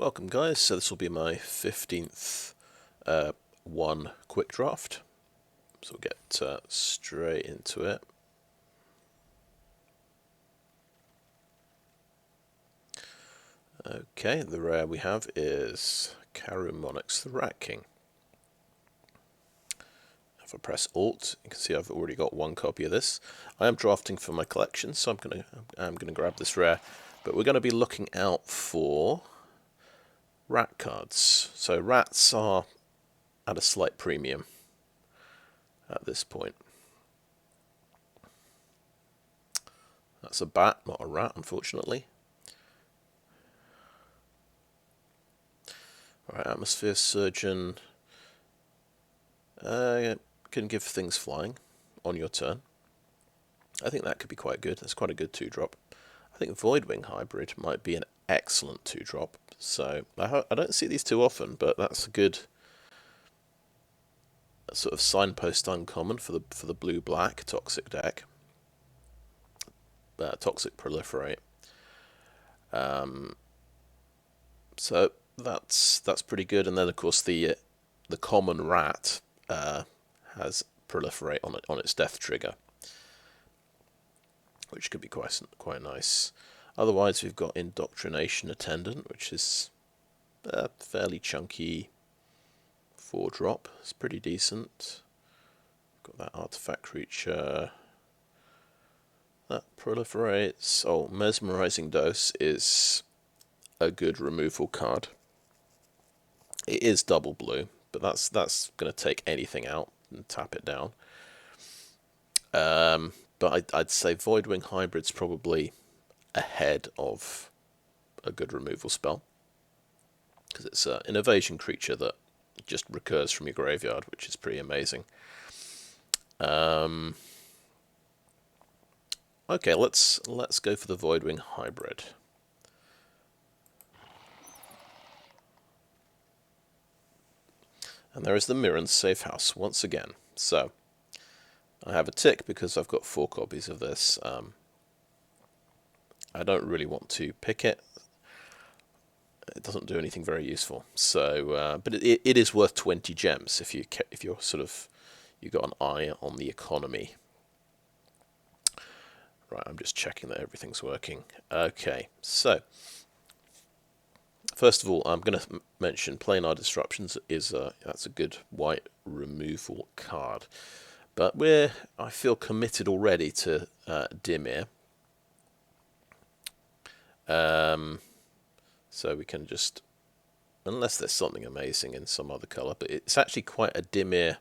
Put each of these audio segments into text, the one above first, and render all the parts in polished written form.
Welcome guys, so this will be my 15th one quick draft, so we'll get straight into it. Okay, the rare we have is Karumonix the Rat King. If I press Alt, you can see I've already got one copy of this. I am drafting for my collection, so I'm gonna grab this rare, but we're going to be looking out for rat cards. So rats are at a slight premium at this point. That's a bat, not a rat, unfortunately. Alright, Atmosphere Surgeon can give things flying on your turn. I think that could be quite good. That's quite a good 2-drop. I think Voidwing Hybrid might be an excellent 2-drop. So I don't see these too often, but that's a good sort of signpost uncommon for the blue-black Toxic deck. Toxic Proliferate. So that's pretty good. And then of course the common rat has Proliferate on its death trigger, which could be quite nice. Otherwise, we've got Indoctrination Attendant, which is a fairly chunky 4-drop. It's pretty decent. Got that artifact creature that proliferates. Oh, Mesmerizing Dose is a good removal card. It is double blue, but that's going to take anything out and tap it down. But I'd say Voidwing Hybrid's probably ahead of a good removal spell, because it's an evasion creature that just recurs from your graveyard, which is pretty amazing. Okay, let's go for the Voidwing Hybrid. And there is the Mirren's Safe House once again. So I have a tick because I've got 4 copies of this. I don't really want to pick it. It doesn't do anything very useful. So, but it is worth 20 gems if you're you got an eye on the economy. Right, I'm just checking that everything's working. Okay, so first of all, I'm going to mention Planar Disruptions that's a good white removal card. But I feel committed already to Dimir. So we can just, unless there's something amazing in some other colour, but it's actually quite a Dimir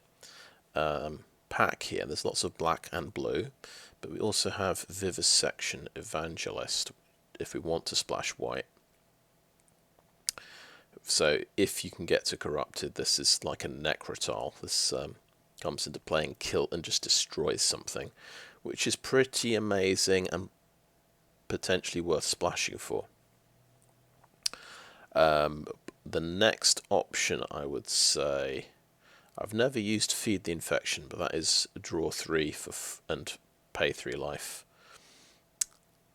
pack here. There's lots of black and blue, but we also have Vivisection Evangelist if we want to splash white. So if you can get to Corrupted, this is like a Necrotal. This comes into play and kill and just destroys something, which is pretty amazing and potentially worth splashing for. The next option, I would say, I've never used Feed the Infection, but that is draw 3 and pay 3 life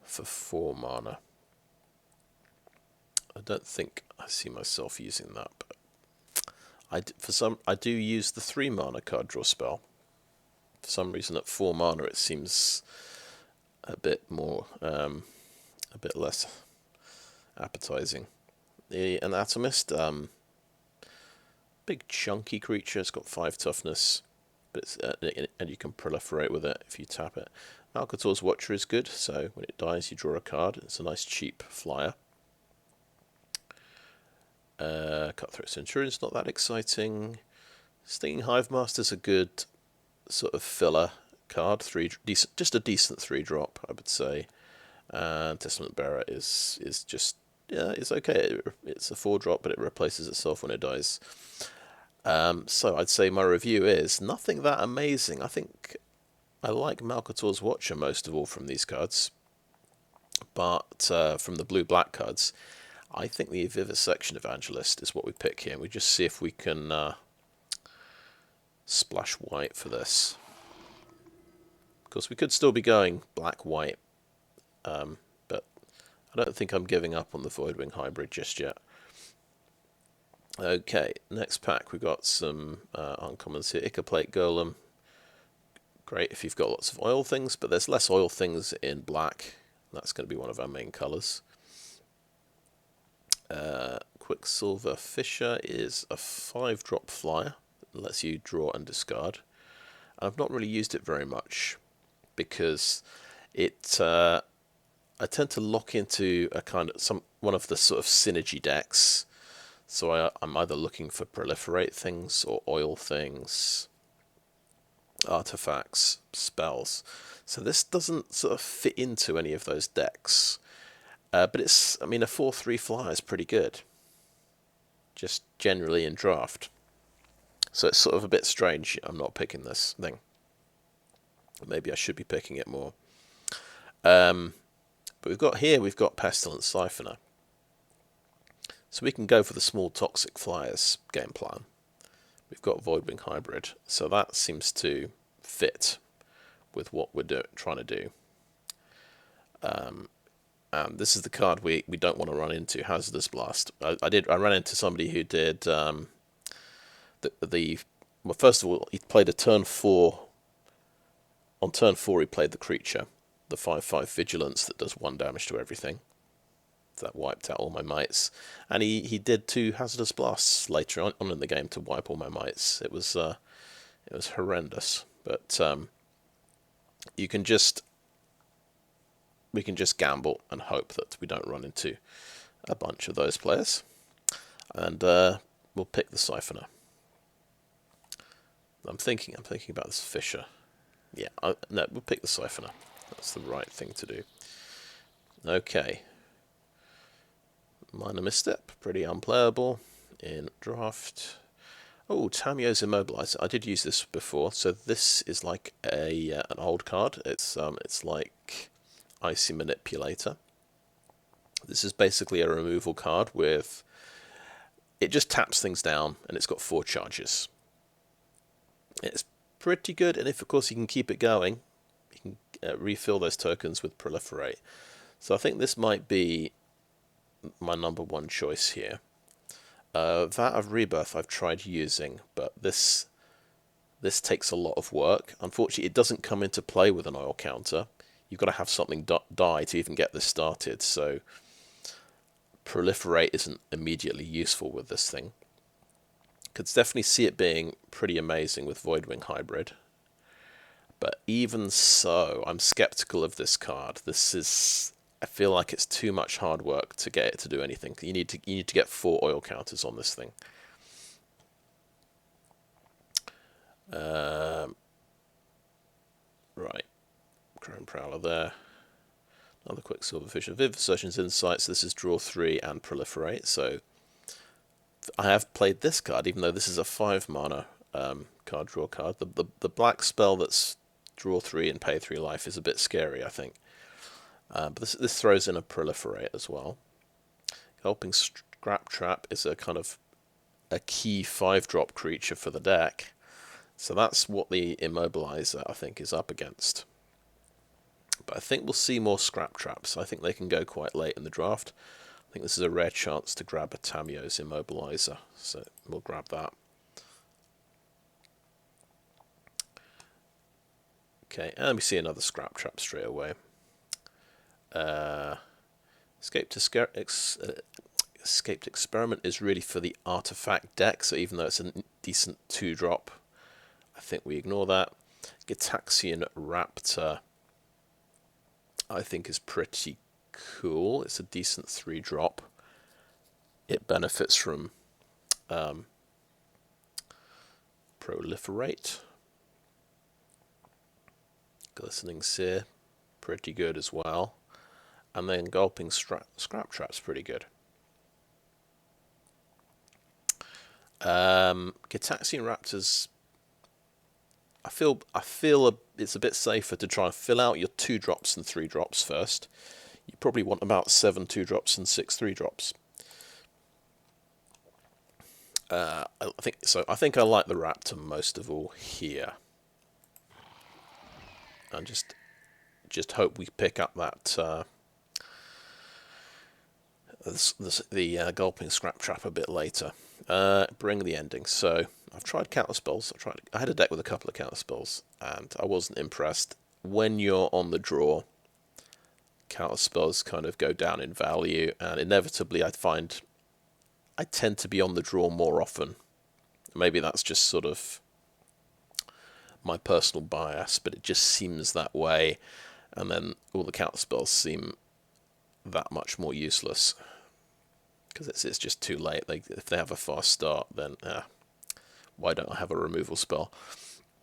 for 4 mana. I don't think I see myself using that, but I do use the 3 mana card draw spell. For some reason, at 4 mana, it seems a bit more, a bit less appetizing. The Anatomist, big chunky creature. It's got 5 toughness, but and you can proliferate with it if you tap it. Malcator's Watcher is good, so when it dies, you draw a card. It's a nice cheap flyer. Cutthroat Centurion's not that exciting. Stinging Hivemaster's a good sort of filler card. Just a decent 3-drop, I would say. And Testament Bearer is just, yeah, it's okay. It's a 4-drop, but it replaces itself when it dies. So I'd say my review is nothing that amazing. I think I like Malcator's Watcher most of all from these cards, but from the blue-black cards, I think the Vivisection Evangelist is what we pick here. We just see if we can splash white for this. Of course, we could still be going black-white, but I don't think I'm giving up on the Voidwing Hybrid just yet. Okay, next pack we've got some uncommons here. Ichor Plate Golem. Great if you've got lots of oil things, but there's less oil things in black. That's going to be one of our main colours. Quicksilver Fisher is a 5-drop flyer. It lets you draw and discard. And I've not really used it very much because it I tend to lock into a kind of one of the sort of synergy decks. So I'm either looking for proliferate things or oil things, artifacts, spells. So this doesn't sort of fit into any of those decks. But it's, I mean, a 4/3 flyer is pretty good. Just generally in draft. So it's sort of a bit strange I'm not picking this thing. Maybe I should be picking it more. But we've got Pestilent Syphoner. So we can go for the small toxic flyers game plan. We've got Voidwing Hybrid. So that seems to fit with what we're trying to do. And this is the card we don't want to run into, Hazardous Blast. I ran into somebody who did well, first of all, he played a turn 4. On turn 4 he played the creature, the 5/5 Vigilance that does 1 damage to everything. That wiped out all my mites. And he did 2 Hazardous Blasts later on in the game to wipe all my mites. It was horrendous. But we can just gamble and hope that we don't run into a bunch of those players. And we'll pick the Siphoner. I'm thinking about this Fisher. Yeah, no, we'll pick the Siphoner. That's the right thing to do. Okay. Minor misstep, pretty unplayable in draft. Oh, Tamiyo's Immobilizer. I did use this before. So this is like an old card. It's like Icy Manipulator. This is basically a removal card with, it just taps things down and it's got 4 charges. It's pretty good, and if of course you can keep it going, you can refill those tokens with Proliferate. So I think this might be my number 1 choice here. Vat of Rebirth I've tried using, but this takes a lot of work. Unfortunately, it doesn't come into play with an oil counter. You've got to have something die to even get this started, so Proliferate isn't immediately useful with this thing. Could definitely see it being pretty amazing with Voidwing Hybrid. But even so, I'm skeptical of this card. I feel like it's too much hard work to get it to do anything. You need to get 4 oil counters on this thing. Right, Chrome Prowler there. Another Quicksilver Fisher. Vivisection's Insights. This is draw 3 and Proliferate. So I have played this card, even though this is a 5 mana card draw card. The black spell that's draw 3 and pay 3 life is a bit scary, I think. But this throws in a Proliferate as well. Helping Scrap Trap is a kind of a key 5-drop creature for the deck. So that's what the Immobilizer, I think, is up against. But I think we'll see more Scrap Traps. I think they can go quite late in the draft. I think this is a rare chance to grab a Tamiyo's Immobilizer. So we'll grab that. Okay, and we see another Scrap Trap straight away. Escaped Experiment is really for the artifact deck, so even though it's a decent 2-drop, I think we ignore that. Gitaxian Raptor, I think, is pretty cool. It's a decent 3-drop. It benefits from Proliferate. Glistening Sear, pretty good as well. And then Gulping Scrap Trap's pretty good. Gitaxian Raptors, I feel it's a bit safer to try and fill out your 2-drops and 3-drops first. You probably want about 7 2-drops and 6 3-drops. I think I like the Raptor most of all here. And just hope we pick up that the Gulping Scrap Trap a bit later. Bring the ending. So I've tried counterspells. I had a deck with a couple of counterspells, and I wasn't impressed. When you're on the draw, counterspells kind of go down in value, and inevitably I find I tend to be on the draw more often. Maybe that's just sort of my personal bias, but it just seems that way, and then all the counterspells seem that much more useless because it's just too late. If they have a fast start, then why don't I have a removal spell?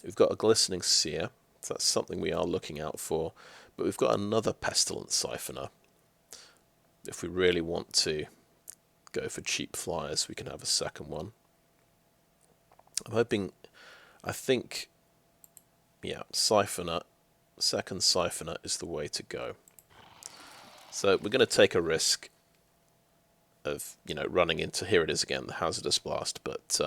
We've got a Glistening Seer, so that's something we are looking out for, but we've got another Pestilent Syphoner. If we really want to go for cheap flyers, we can have a second one. I'm hoping, I think, yeah, Syphoner, second Syphoner is the way to go. So we're going to take a risk of, running into, here it is again, the Hazardous Blast, but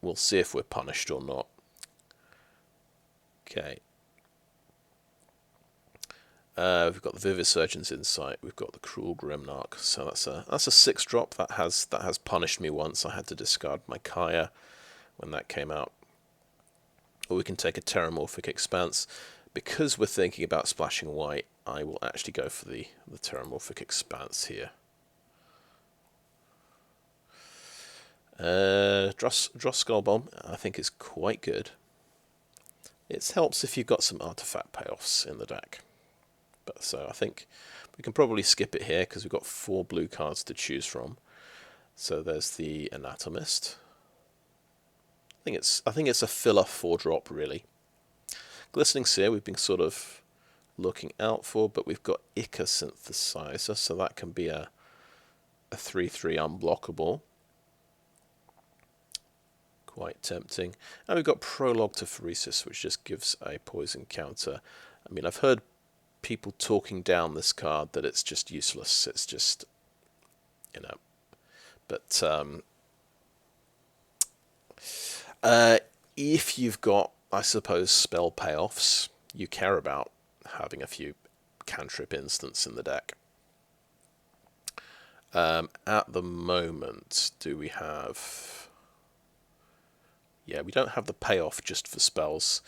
we'll see if we're punished or not. Okay. We've got the Vivisurgeon's Insight. We've got the Cruel Grimnarch. So that's a 6-drop. That has punished me once. I had to discard my Kaya when that came out. Or we can take a Terramorphic Expanse. Because we're thinking about splashing white, I will actually go for the Terramorphic Expanse here. Dross Skullbomb, I think, is quite good. It helps if you've got some artifact payoffs in the deck. But so I think we can probably skip it here because we've got 4 blue cards to choose from. So there's the Anatomist. I think it's a filler 4-drop really. Glistening Seer we've been sort of looking out for, but we've got Ichor Synthesizer, so that can be a 3/3 unblockable. Quite tempting. And we've got Prologue to Phyresis, which just gives a poison counter. I mean, I've heard people talking down this card that it's just useless. It's just, but if you've got, I suppose, spell payoffs, you care about having a few cantrip instants in the deck. At the moment, do we have... Yeah, we don't have the payoff just for spells.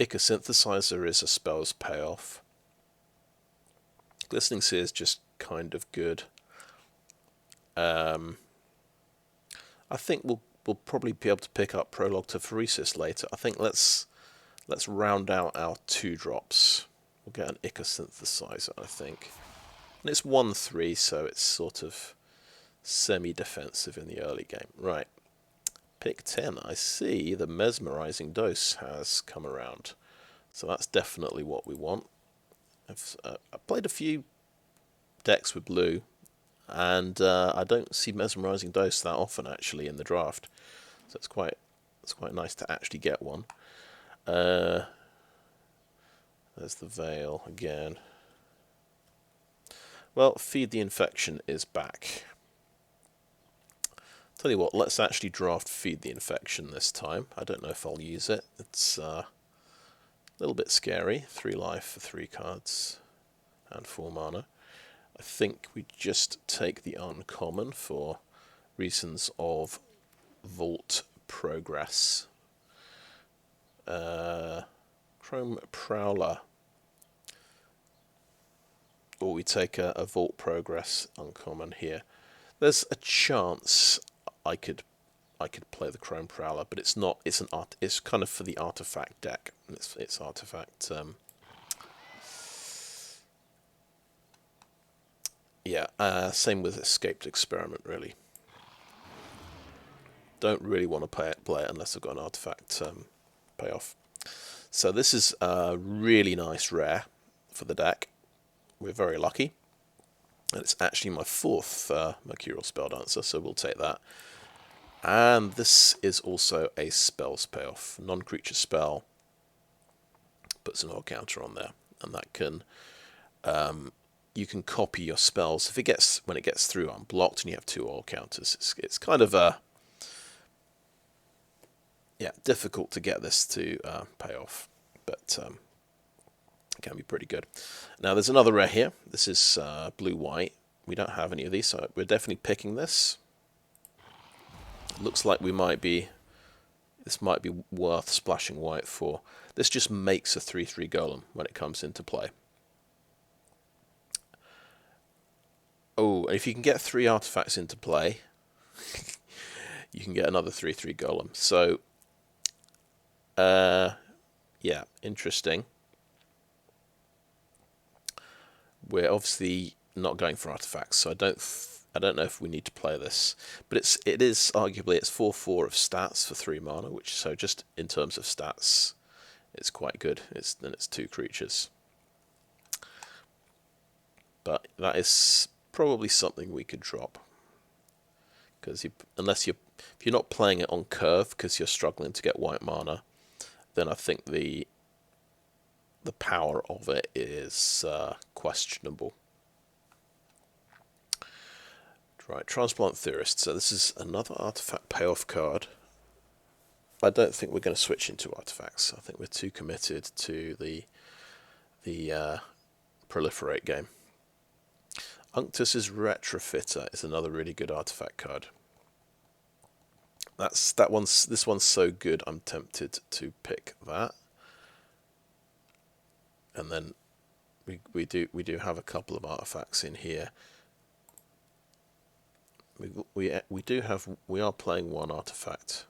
Ichor Synthesizer is a spells payoff. Glistening Seer is just kind of good. I think we'll probably be able to pick up Prologue to Phyresis later. I think let's round out our 2-drops. We'll get an Ichor Synthesizer, I think. And it's 1/3, so it's sort of semi-defensive in the early game. Right. Pick 10. I see the Mesmerizing Dose has come around. So that's definitely what we want. I've played a few decks with blue, and I don't see Mesmerizing Dose that often actually in the draft. So it's quite nice to actually get one. There's the Veil again. Well, Feed the Infection is back. Tell you what, let's actually draft Feed the Infection this time. I don't know if I'll use it. It's a little bit scary. 3 life for 3 cards and 4 mana. I think we just take the uncommon for reasons of Vault Progress. Chrome Prowler. Or we take a Vault Progress uncommon here. There's a chance I could play the Chrome Prowler, but it's not. It's kind of for the artifact deck. It's artifact. Yeah. Same with Escaped Experiment. Really, don't really want to play it unless I've got an artifact payoff. So this is a really nice rare for the deck. We're very lucky. And it's actually my 4th Mercurial Spelldancer, so we'll take that. And this is also a spells payoff. Non-creature spell. Puts an all counter on there. And that can... you can copy your spells. When it gets through unblocked and you have 2 all counters, it's kind of a... Yeah, difficult to get this to pay off. But can be pretty good. Now there's another rare here. This is blue-white. We don't have any of these, so we're definitely picking this. Looks like this might be worth splashing white for. This just makes a 3/3 golem when it comes into play. Oh, and if you can get 3 artifacts into play, you can get another 3/3 golem. So, yeah, interesting. We're obviously not going for artifacts, so I don't know if we need to play this. But it is arguably it's 4/4 of stats for 3 mana, which so just in terms of stats, it's quite good. Then it's 2 creatures. But that is probably something we could drop, because if you're not playing it on curve because you're struggling to get white mana, then I think the power of it is questionable. Right, Transplant Theorist. So this is another artifact payoff card. I don't think we're going to switch into artifacts. I think we're too committed to the proliferate game. Unctus's Retrofitter is another really good artifact card. This one's so good I'm tempted to pick that. And then we do have a couple of artifacts in here. We are playing one artifact,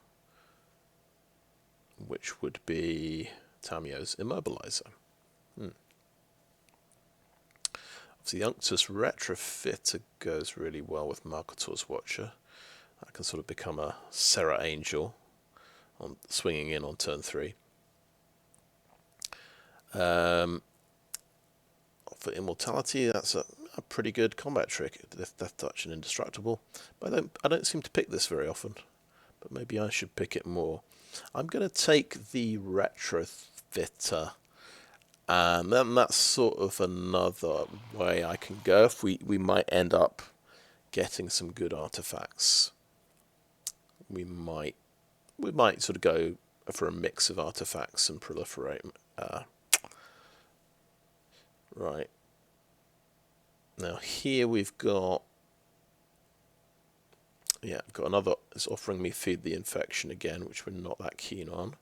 which would be Tamiyo's Immobilizer. The Unctus Retrofitter goes really well with Malcator's Watcher. That can sort of become a Serra Angel swinging in on turn 3. For Immortality, that's a pretty good combat trick. Death Touch and Indestructible. But I don't seem to pick this very often. But maybe I should pick it more. I'm going to take the Retrofitter. And then that's sort of another way I can go. If we might end up getting some good artifacts. We might sort of go for a mix of artifacts and proliferate. Right. Now here we've got another. It's offering me Feed the Infection again, which we're not that keen on.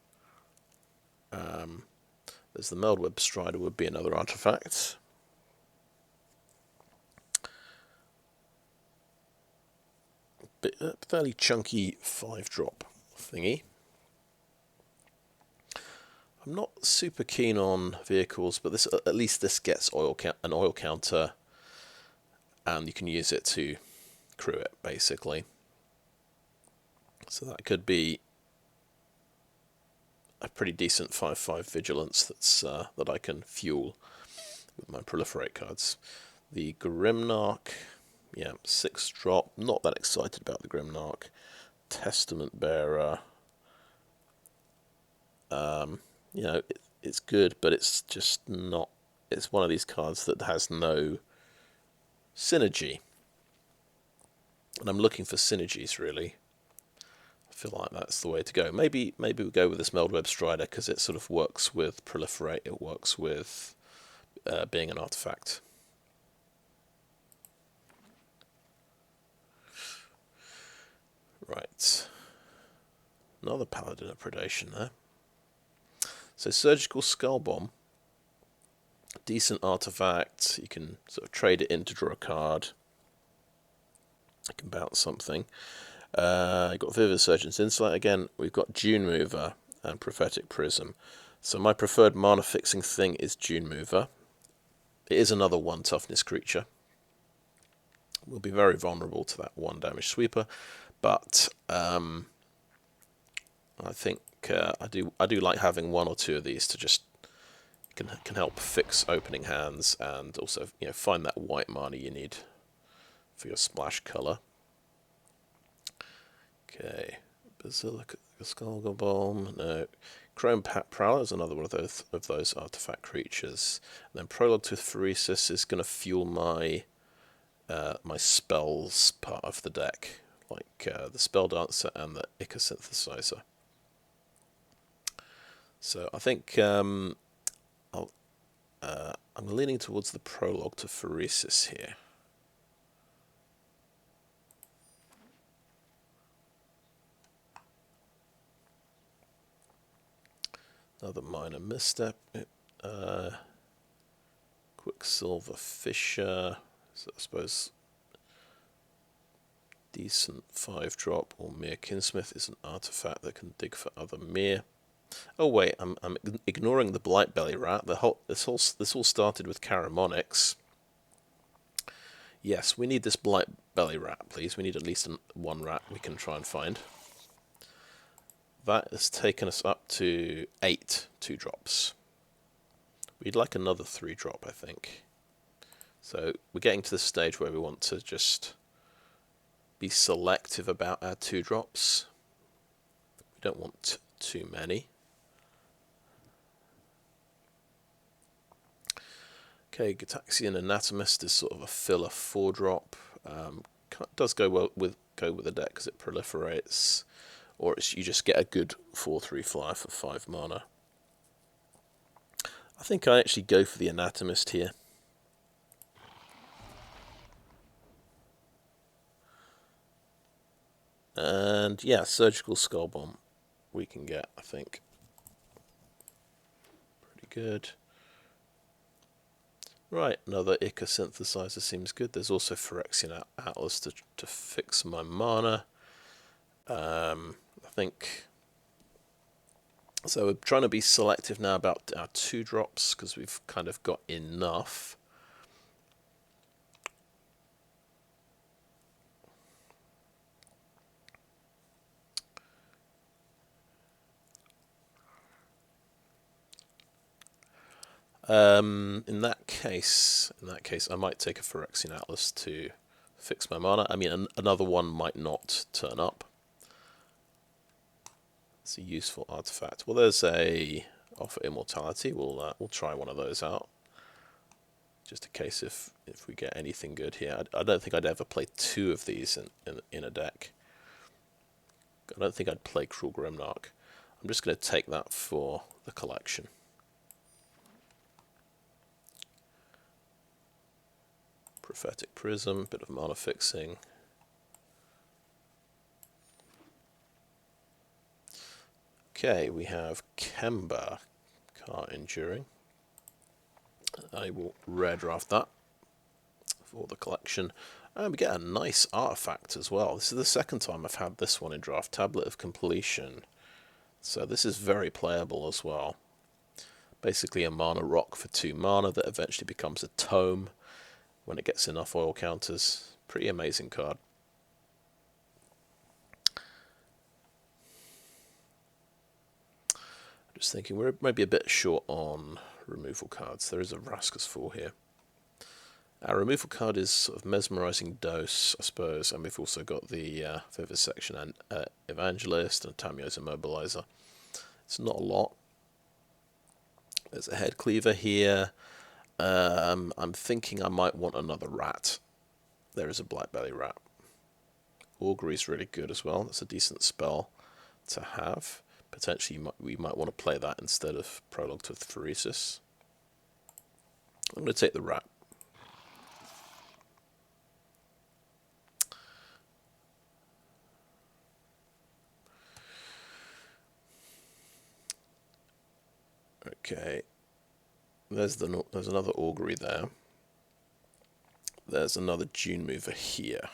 There's the Meldweb Strider would be another artifact. Fairly chunky 5-drop thingy. I'm not super keen on vehicles, but at least this gets an oil counter, and you can use it to crew it basically. So that could be a pretty decent 5/5 vigilance that I can fuel with my proliferate cards. The Grimnarch, 6-drop. Not that excited about the Grimnarch. Testament Bearer. It's good, but it's just not. It's one of these cards that has no synergy, and I'm looking for synergies really. I feel like that's the way to go. Maybe we go with this Meldweb Strider because it sort of works with proliferate. It works with being an artifact. Right. Another Paladin of Predation there. So Surgical Skullbomb. Decent artifact. You can sort of trade it in to draw a card. You can bounce something. You've got Vivisection Insight again. We've got Dune Mover and Prophetic Prism. So my preferred mana fixing thing is Dune Mover. It is another 1 toughness creature. We'll be very vulnerable to that 1 damage sweeper, but I think I do like having 1 or 2 of these to just can help fix opening hands and also find that white mana you need for your splash color. Okay, Basilica Skullbomb, no. Chrome Prowler is another one of those artifact creatures. And then Prologue to Phyresis is going to fuel my my spells part of the deck, like the Spelldancer and the Ichor Synthesizer. So I think I'm leaning towards the Prologue to Phyresis here. Another minor misstep. Quicksilver Fisher. So I suppose decent 5-drop, or Mere Kinsmith is an artifact that can dig for other Mere. Oh wait, I'm ignoring the Blightbelly Rat. This all started with Karumonix. Yes, we need this Blightbelly Rat, please. We need at least one rat we can try and find. That has taken us up to 8 2-drops. We'd like another 3-drop, I think. So we're getting to the stage where we want to just be selective about our 2-drops. We don't want too many. Okay, Gitaxian Anatomist is sort of a filler 4-drop. Does go well with the deck because it proliferates, or you just get a good 4/3 flyer for 5 mana. I think I actually go for the Anatomist here. And yeah, Surgical Skullbomb we can get, I think. Pretty good. Right, another Ichor Synthesizer seems good. There's also Phyrexian Atlas to fix my mana. I think... So we're trying to be selective now about our 2-drops, because we've kind of got enough. In that case, I might take a Phyrexian Atlas to fix my mana. I mean, another one might not turn up. It's a useful artifact. Well, there's a Offer Immortality. We'll try one of those out, just in case if we get anything good here. I don't think I'd ever play 2 of these in a deck. I don't think I'd play Cruel Grimnarch. I'm just going to take that for the collection. Prophetic Prism, bit of mana fixing. Okay, we have Kemba, Cart Enduring. I will rare draft that for the collection. And we get a nice artifact as well. This is the second time I've had this one in draft, Tablet of Completion. So this is very playable as well. Basically a mana rock for 2 mana that eventually becomes a tome when it gets enough oil counters. Pretty amazing card. Just thinking we're maybe a bit short on removal cards. There is a Vraska's Fall here. Our removal card is sort of Mesmerizing Dose, I suppose, and we've also got the Vivisection Evangelist and Tamiyo's Immobilizer. It's not a lot. There's a Head Cleaver here. I'm thinking I might want another rat. There is a Blightbelly Rat. Augury is really good as well. That's a decent spell to have. Potentially we might want to play that instead of Prologue to Phyresis. I'm going to take the rat. Okay. There's another Augury there. There's another Dune Mover here.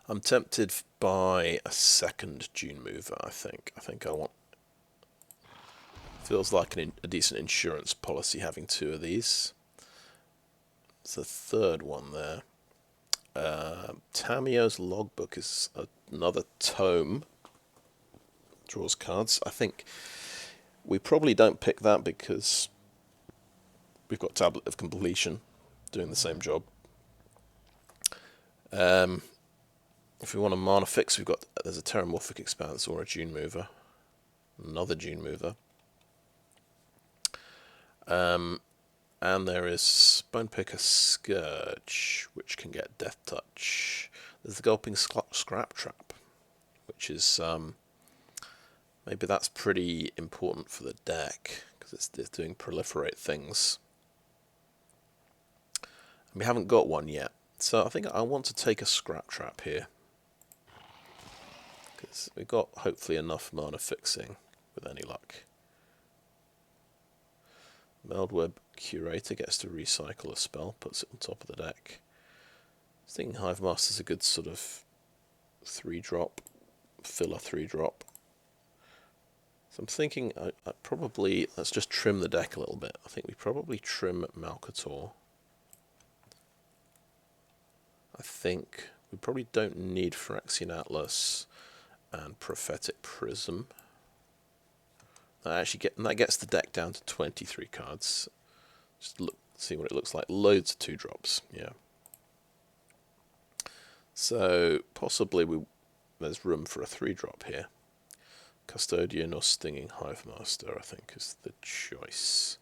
I'm tempted by a second Dune Mover, I think. I think I want... Feels like a decent insurance policy having 2 of these. There's a third one there. Tamiyo's Logbook is another tome. Draws cards. I think we probably don't pick that because we've got Tablet of Completion doing the same job. If we want a mana fix, there's a Terramorphic Expanse or a Dune Mover. Another Dune Mover. And there is Bonepicker Scourge, which can get Death Touch. There's the Gulping Scrap Trap, which is maybe that's pretty important for the deck because it's doing proliferate things. And we haven't got one yet, so I think I want to take a Scrap Trap here because we've got hopefully enough mana fixing with any luck. Meldweb Curator gets to recycle a spell, puts it on top of the deck. I think Hive Master's a good sort of 3-drop, filler 3-drop. So I'm thinking I probably, let's just trim the deck a little bit. I think we probably trim Malcator. I think we probably don't need Phyrexian Atlas and Prophetic Prism. That gets the deck down to 23 cards. Just see what it looks like. Loads of 2-drops, yeah. So possibly there's room for a 3-drop here. Custodian or Stinging Hive Master, I think, is the choice.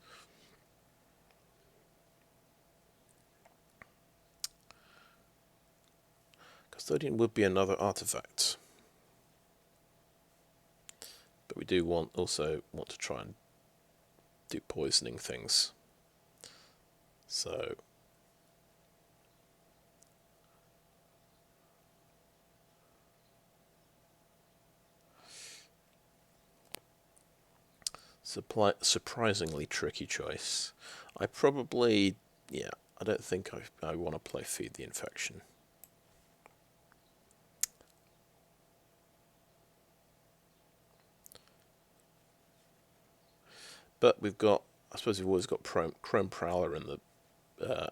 Custodian would be another artifact. But we do also want to try and do poisoning things. So surprisingly tricky choice. I probably, yeah, I don't think I want to play Feed the Infection. But we've got, I suppose we've always got Chrome Prowler in the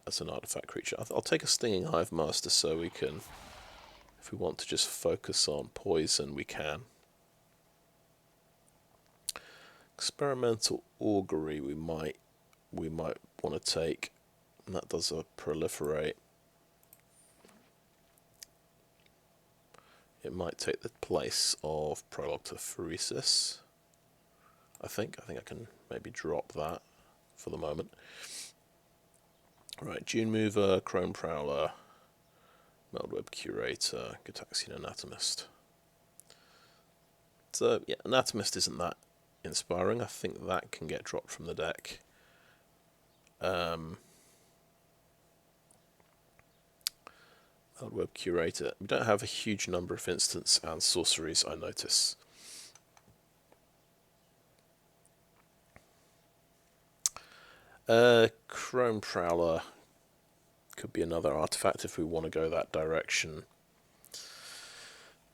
as an artifact creature. I'll take a Stinging Hive Master so we can, if we want to just focus on poison, we can. Experimental Augury we might want to take, and that does a proliferate. It might take the place of Prologue to Phyresis. I think I can maybe drop that for the moment. Right, Dune Mover, Chrome Prowler, Meldweb Curator, Gitaxian Anatomist. So yeah, Anatomist isn't that inspiring. I think that can get dropped from the deck. Meldweb Curator. We don't have a huge number of instants and sorceries, I notice. Chrome Prowler could be another artifact if we want to go that direction.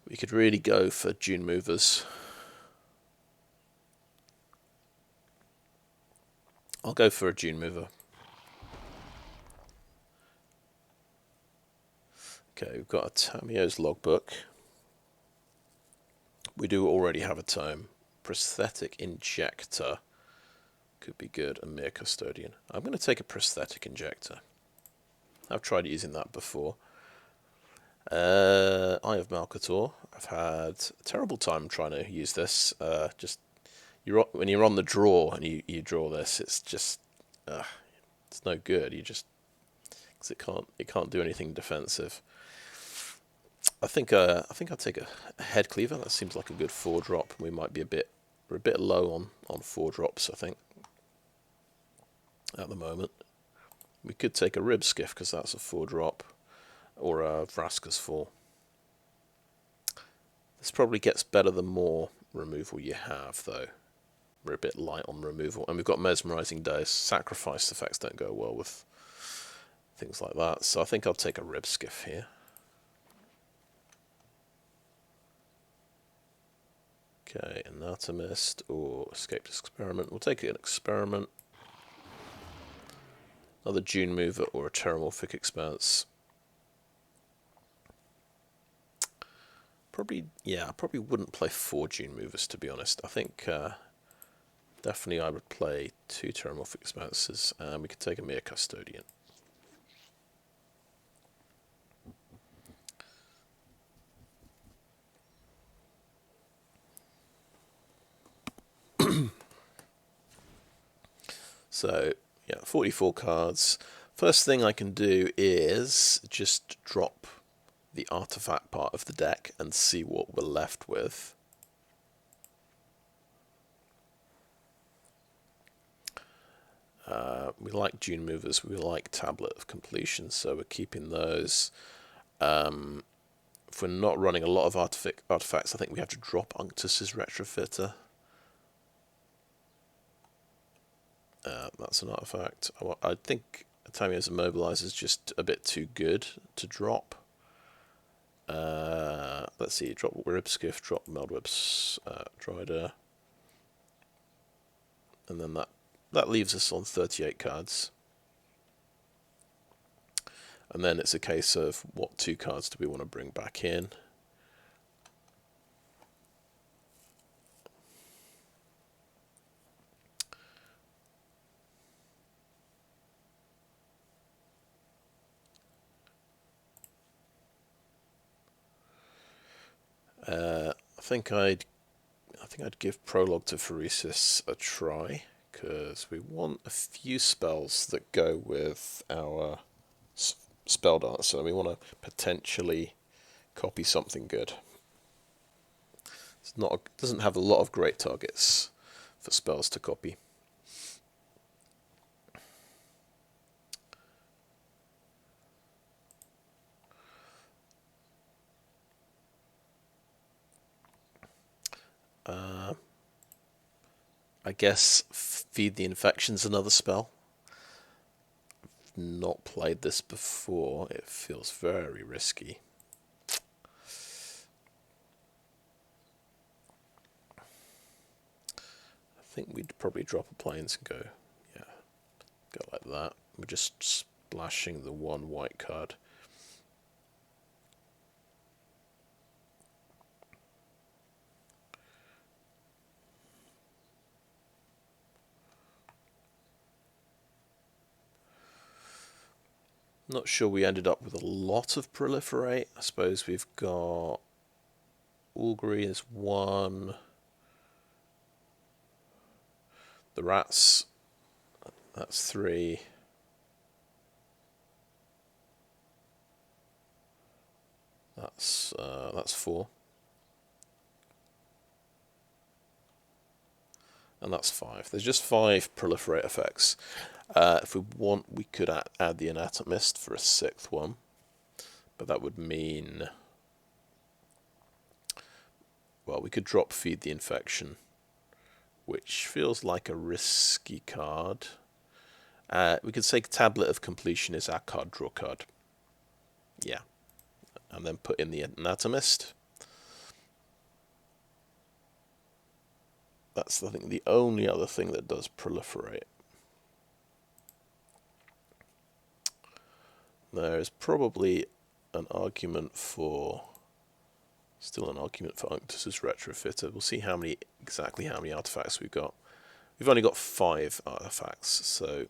We could really go for Dune Movers. I'll go for a Dune Mover. Okay, we've got a Tamiyo's Logbook. We do already have a tome. Prosthetic Injector could be good, a Mere Custodian. I'm going to take a Prosthetic Injector. I've tried using that before. Eye of Malcator. I've had a terrible time trying to use this. When you're on the draw and you draw this, it's just it's no good. You just because it can't do anything defensive. I think I'll take a Head Cleaver. That seems like a good 4-drop. We're a bit low on 4-drops, I think, at the moment. We could take a Rib Skiff because that's a 4-drop, or a Vraska's Fall. This probably gets better the more removal you have, though. We're a bit light on removal, and we've got Mesmerizing Dose. Sacrifice effects don't go well with things like that, so I think I'll take a Rib Skiff here. Okay, Anatomist or Escaped Experiment. We'll take an Experiment. Another Dune Mover or a Terramorphic Expanse. Probably wouldn't play 4 Dune Movers, to be honest. I think definitely I would play 2 Terramorphic Expanses, and we could take a Mere Custodian. So, yeah, 44 cards. First thing I can do is just drop the artifact part of the deck and see what we're left with. We like Dune Movers, we like Tablet of Completion, so we're keeping those. If we're not running a lot of artifacts, I think we have to drop Unctus's Retrofitter. That's an artifact. I think Tamiyo's Immobilizer is just a bit too good to drop. Let's see, drop Ribskiff, drop Meldweb's Drider. And then that leaves us on 38 cards. And then it's a case of what 2 cards do we want to bring back in. I think I'd give Prologue to Phyresis a try, because we want a few spells that go with our Spelldancer. We want to potentially copy something good. Doesn't have a lot of great targets for spells to copy. I guess Feed the Infection's another spell. I've not played this before. It feels very risky. I think we'd probably drop a Plains and go like that. We're just splashing the 1 white card. Not sure we ended up with a lot of Proliferate. I suppose we've got Augury is 1. The Rats, that's 3. That's 4. And that's 5. There's just 5 Proliferate effects. If we want, we could add the Anatomist for a 6th one, but that would mean, well, we could drop Feed the Infection, which feels like a risky card. We could say Tablet of Completion is our card draw card. Yeah. And then put in the Anatomist. That's, I think, the only other thing that does Proliferate. There's probably an argument for, still an argument for Unctus's Retrofitter. We'll see exactly how many artifacts we've got. We've only got 5 artifacts, so,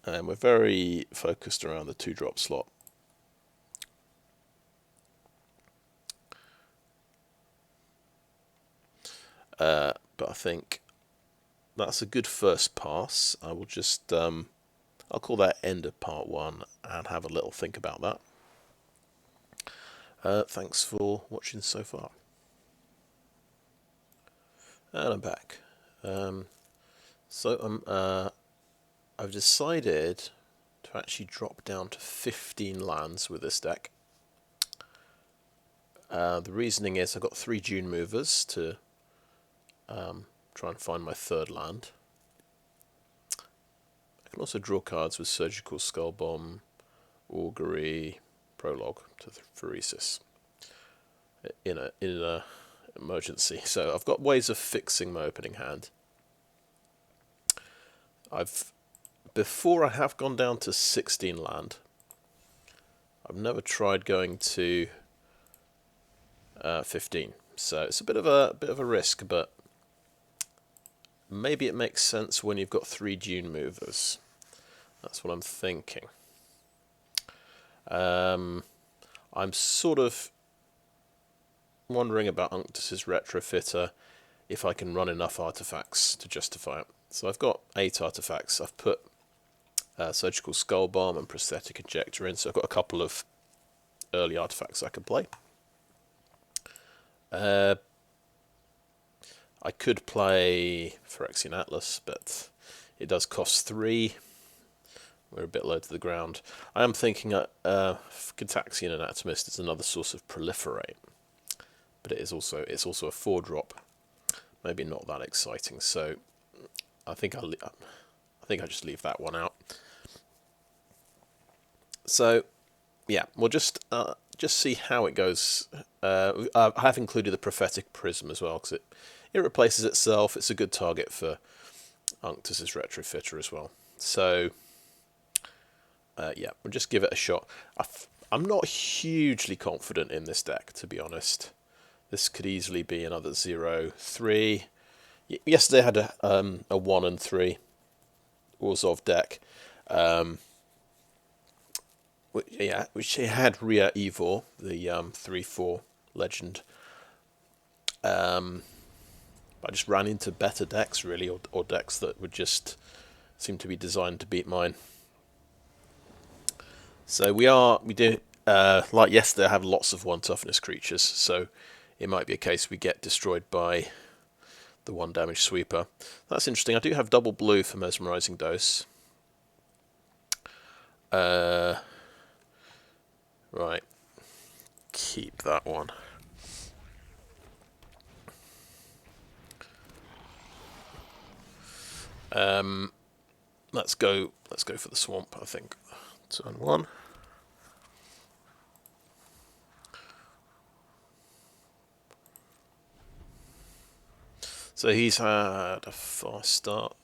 and we're very focused around the 2-drop slot. But I think that's a good first pass. I will just I'll call that end of part 1 and have a little think about that. Thanks for watching so far. And I'm back. I've decided to actually drop down to 15 lands with this deck. The reasoning is I've got 3 Dune Movers to try and find my 3rd land. I can also draw cards with Surgical Skullbomb, Augury, Prologue to Phyresis in a emergency. So I've got ways of fixing my opening hand. Before I have gone down to 16 land. I've never tried going to 15, so it's a bit of a risk, but maybe it makes sense when you've got 3 Dune Movers. That's what I'm thinking. I'm sort of wondering about Unctus's Retrofitter, if I can run enough artifacts to justify it. So I've got 8 artifacts. I've put Surgical Skullbomb and Prosthetic Injector in, so I've got a couple of early artifacts I can play. I could play Phyrexian Atlas, but it does cost 3. We're a bit low to the ground. I am thinking Gitaxian Anatomist is another source of proliferate, but it's also a 4-drop. Maybe not that exciting, so I think I just leave that one out. So yeah, we'll just see how it goes. I have included the Prophetic Prism as well, because it replaces itself. It's a good target for Unctus's Retrofitter as well. So yeah, we'll just give it a shot. I'm not hugely confident in this deck, to be honest. This could easily be another 0-3. Yesterday I had a 1 and 3 Orzhov deck. Which had Ria Evor, the 3/4 legend. I just ran into better decks, really, or decks that would just seem to be designed to beat mine. So we do, like yesterday, I have lots of 1 toughness creatures, so it might be a case we get destroyed by the 1 damage sweeper. That's interesting. I do have double blue for Mesmerizing Dose. Right, keep that one. Let's go for the swamp, I think. Turn 1. So he's had a fast start.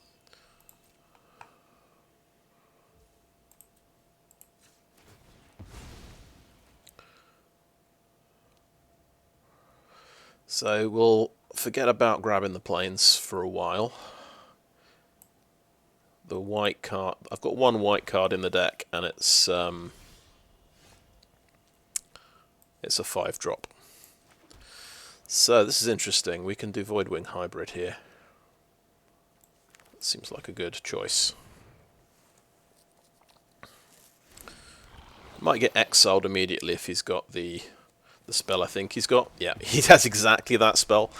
So we'll forget about grabbing the planes for a while. The white card, I've got 1 white card in the deck, and it's a 5-drop. So this is interesting. We can do Voidwing Hybrid here. Seems like a good choice. Might get exiled immediately if he's got the spell I think he's got. Yeah, he has exactly that spell.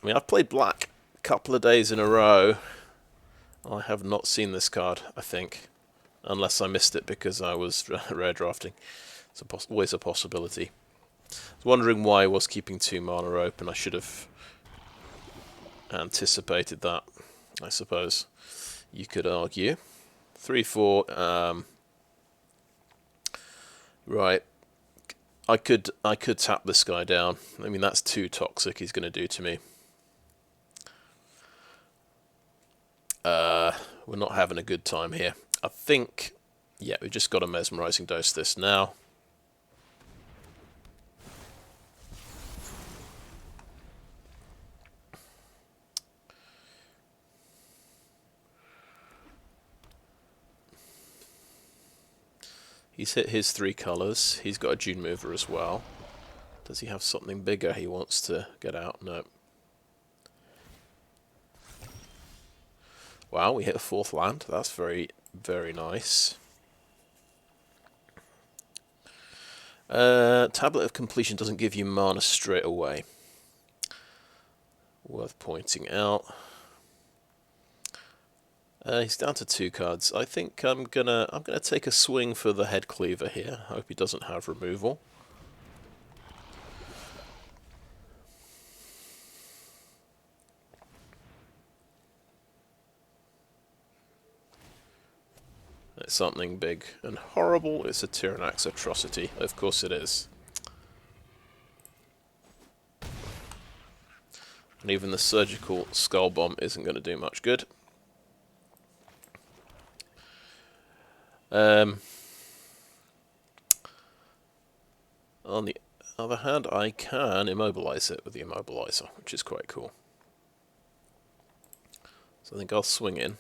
I mean, I've played black a couple of days in a row. I have not seen this card, I think. Unless I missed it because I was rare drafting. It's always a possibility. I was wondering why I was keeping 2 mana open. I should have anticipated that, I suppose. You could argue. 3/4. Right. I could tap this guy down. I mean, that's too toxic he's going to do to me. We're not having a good time here. I think, yeah, we've just got to Mesmerizing Dose this now. He's hit his 3 colours. He's got a Dune Mover as well. Does he have something bigger he wants to get out? No. Wow, we hit a 4th land. That's very, very nice. Tablet of Completion doesn't give you mana straight away. Worth pointing out. He's down to 2 cards. I think I'm gonna take a swing for the Head Cleaver here. Hope he doesn't have removal. It's something big and horrible. It's a Tyranax Atrocity. Of course it is. And even the Surgical Skullbomb isn't going to do much good. On the other hand, I can immobilize it with the Immobilizer, which is quite cool. So I think I'll swing in.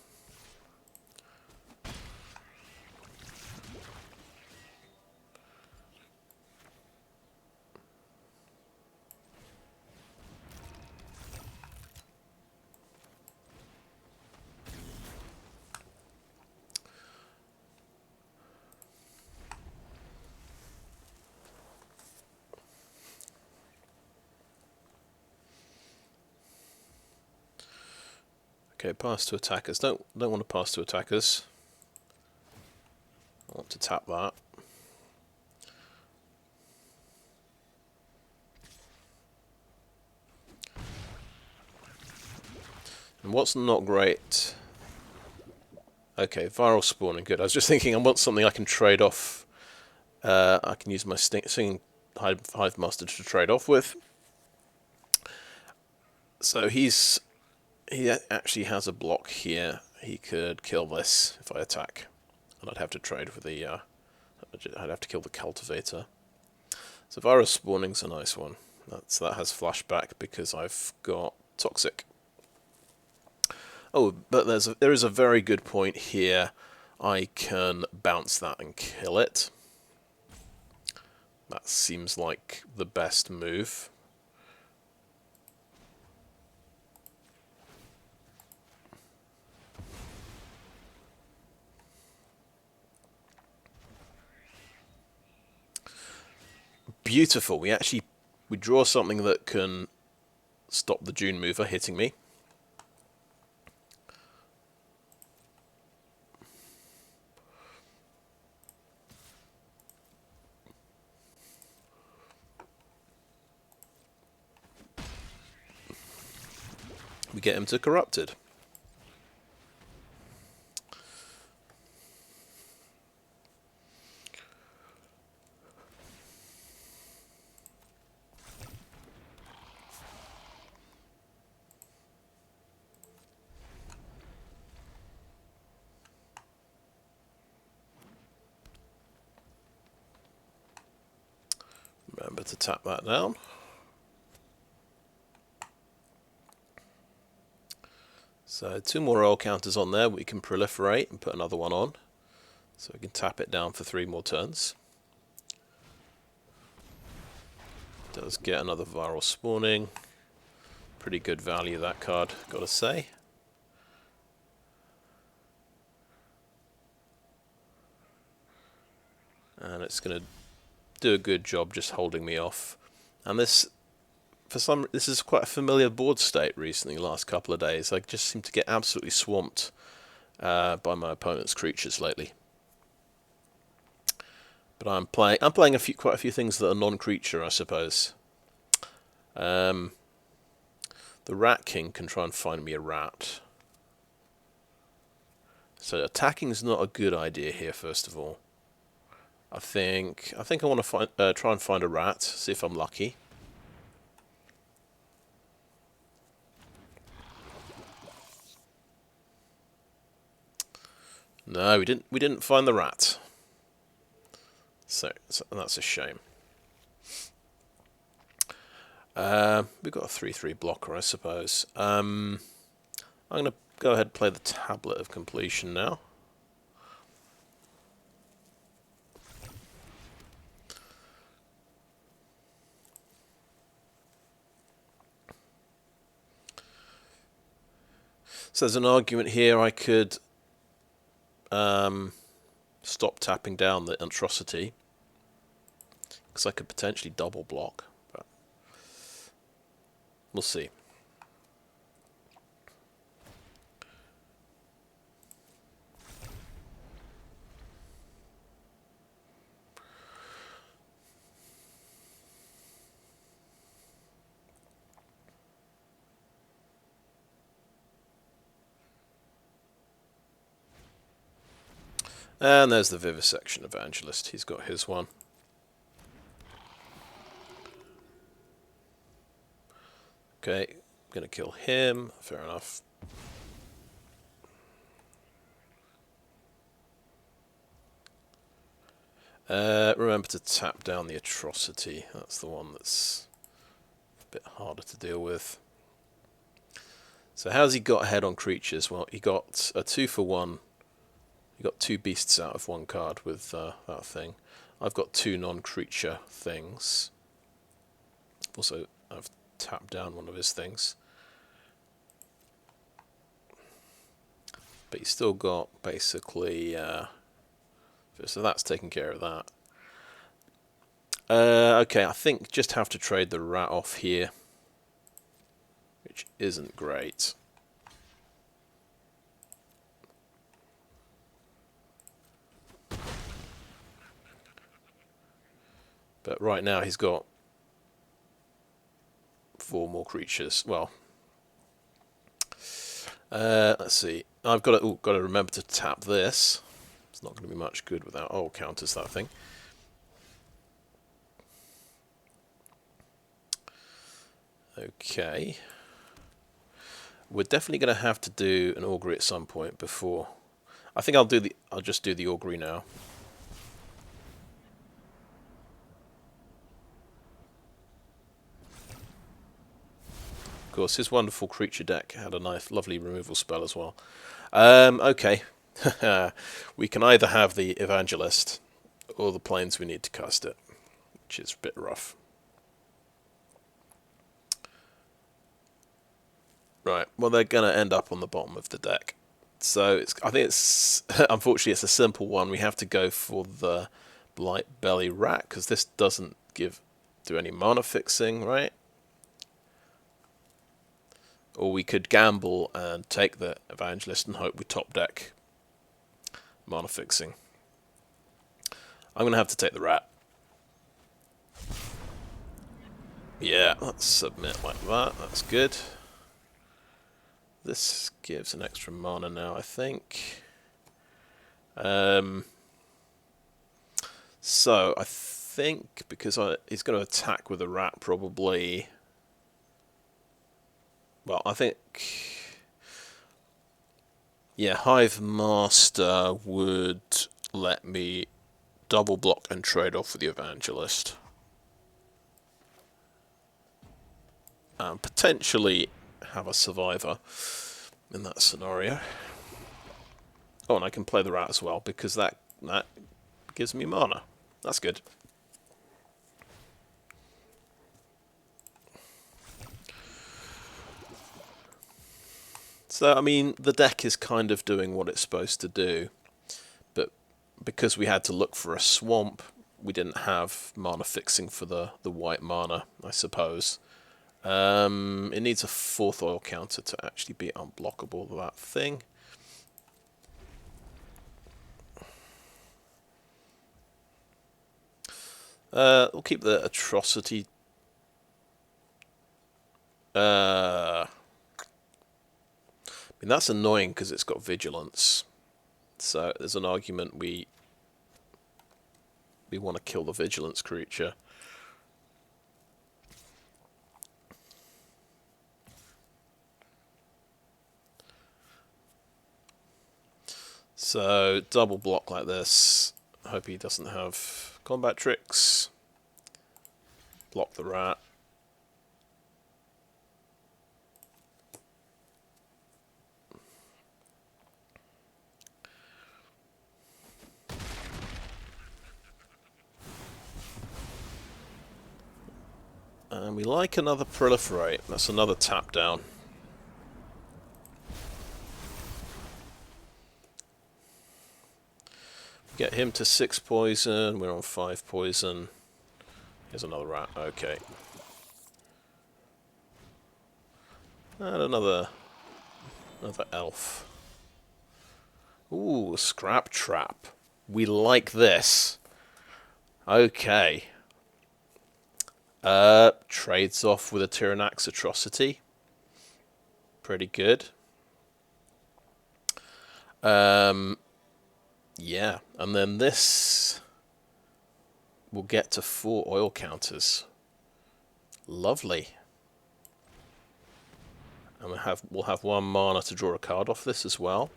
Okay, pass to attackers. Don't want to pass to attackers. I want to tap that. And what's not great? Okay, viral spawning, good. I was just thinking I want something I can trade off. I can use my Singing Hive Master to trade off with. So he actually has a block here. He could kill this if I attack, and I'd have to trade with the. I'd have to kill the Cultivator. So viral spawning's a nice one. That has flashback because I've got Toxic. Oh, but there is a very good point here. I can bounce that and kill it. That seems like the best move. Beautiful. We draw something that can stop the Dune Mover hitting me. We get him to Corrupted. Remember to tap that down. So 2 more oil counters on there. We can proliferate and put another one on. So we can tap it down for 3 more turns. Does get another viral spawning. Pretty good value, that card, gotta say. And it's going to do a good job just holding me off. And this is quite a familiar board state recently, last couple of days. I just seem to get absolutely swamped by my opponent's creatures lately. But I'm playing quite a few things that are non-creature, I suppose. The Rat King can try and find me a rat. So attacking is not a good idea here, first of all. I think I want to try and find a rat, see if I'm lucky. No, we didn't find the rat. So that's a shame. We've got a 3/3 blocker, I suppose. I'm going to go ahead and play the Tablet of Completion now. So there's an argument here. I could stop tapping down the Atrocity, because I could potentially double block, but we'll see. And there's the Vivisection Evangelist. He's got his one. Okay, I'm going to kill him. Fair enough. Remember to tap down the Atrocity. That's the one that's a bit harder to deal with. So how's he got ahead on creatures? Well, he got a 2-for-1. He got 2 beasts out of 1 card with that thing. I've got 2 non-creature things. Also, I've tapped down one of his things. But he's still got basically... so that's taking care of that. Okay, I think just have to trade the rat off here, which isn't great. But right now he's got 4 more creatures. Well, let's see. I've got to remember to tap this. It's not going to be much good without counters that thing. Okay. We're definitely going to have to do an augury at some point before. I think I'll just do the augury now. Of course, his wonderful creature deck had a nice, lovely removal spell as well. Okay. We can either have the Evangelist or the planes we need to cast it, which is a bit rough. Right, well, they're going to end up on the bottom of the deck. So I think it's unfortunately it's a simple one. We have to go for the Blightbelly Rat because this doesn't do any mana fixing, right? Or we could gamble and take the Evangelist and hope we top deck mana fixing. I'm going to have to take the Rat. Yeah, let's submit like that. That's good. This gives an extra mana now, I think. So I think because he's going to attack with a rat, probably. Well, I think. Yeah, Hive Master would let me double block and trade off with the Evangelist. Potentially have a survivor in that scenario. Oh, and I can play the rat as well because that gives me mana. That's good. So, I mean, the deck is kind of doing what it's supposed to do, but because we had to look for a swamp, we didn't have mana fixing for the white mana, I suppose. It needs a 4th oil counter to actually be unblockable, that thing. We'll keep the atrocity. I mean, that's annoying because it's got vigilance. So there's an argument we want to kill the vigilance creature. So double block like this. Hope he doesn't have combat tricks. Block the rat. And we like another proliferate. That's another tap down. Get him to 6 poison. We're on 5 poison. Here's another rat. Okay. And another elf. Ooh, scrap trap. We like this. Okay. Trades off with a Tyranax Atrocity. Pretty good. Yeah, and then this will get to 4 oil counters. Lovely. And we'll have 1 mana to draw a card off this as well.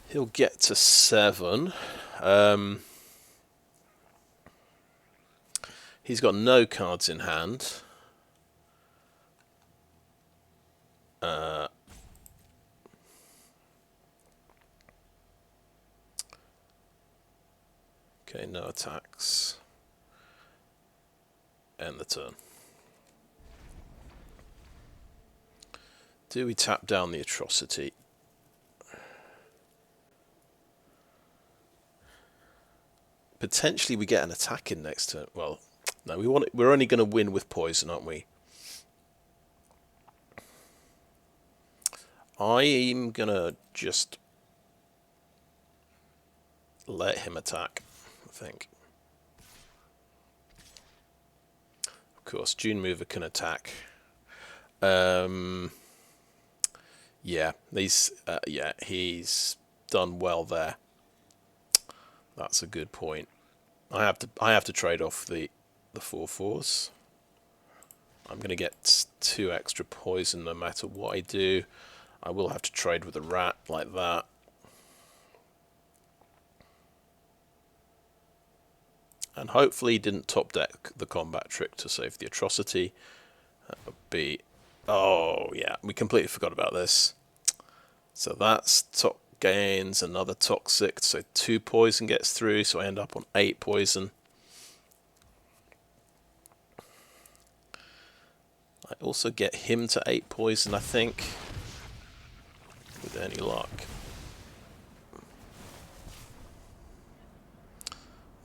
He'll get to 7. He's got no cards in hand. Okay, no attacks. End the turn. Do we tap down the atrocity? Potentially we get an attack in next turn. Well, no, we're only going to win with poison, aren't we? I'm going to just let him attack, I think. Of course, Dune Mover can attack. Yeah, he's done well there. That's a good point. I have to trade off the 4/4s. I'm going to get 2 extra poison no matter what I do. I will have to trade with a rat like that. And hopefully he didn't top deck the combat trick to save the atrocity. That would be... Oh, yeah, we completely forgot about this. So that's top gains another toxic, so 2 poison gets through, so I end up on 8 poison. I also get him to 8 poison, I think, with any luck.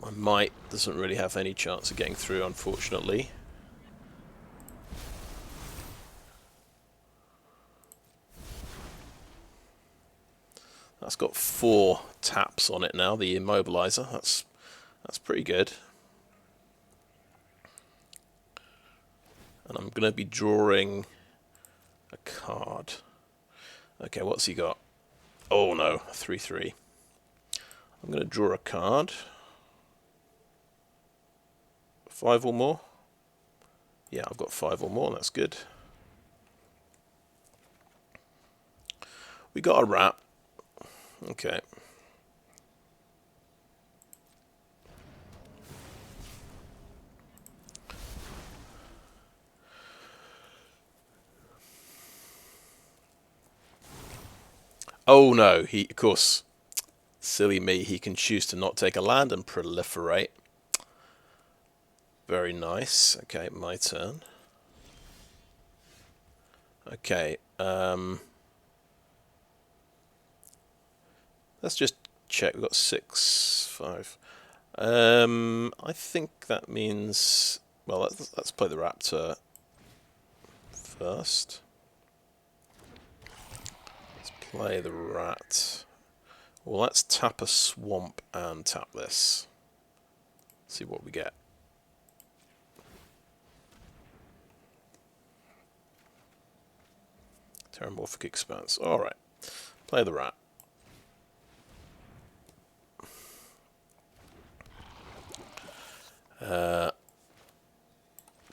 My might doesn't really have any chance of getting through, unfortunately. That's got 4 taps on it now, the Immobilizer. That's pretty good. And I'm going to be drawing a card. Okay, what's he got? Oh no, 3/3. I'm going to draw a card. 5 or more? Yeah, I've got 5 or more, that's good. We got a rat. Okay. Oh no, of course, silly me, he can choose to not take a land and proliferate. Very nice. Okay, my turn. Okay, let's just check. We've got 6, 5. I think that means... Well, let's play the Raptor first. Let's play the Rat. Well, let's tap a Swamp and tap this. See what we get. Terramorphic Expanse. Alright. Play the Rat.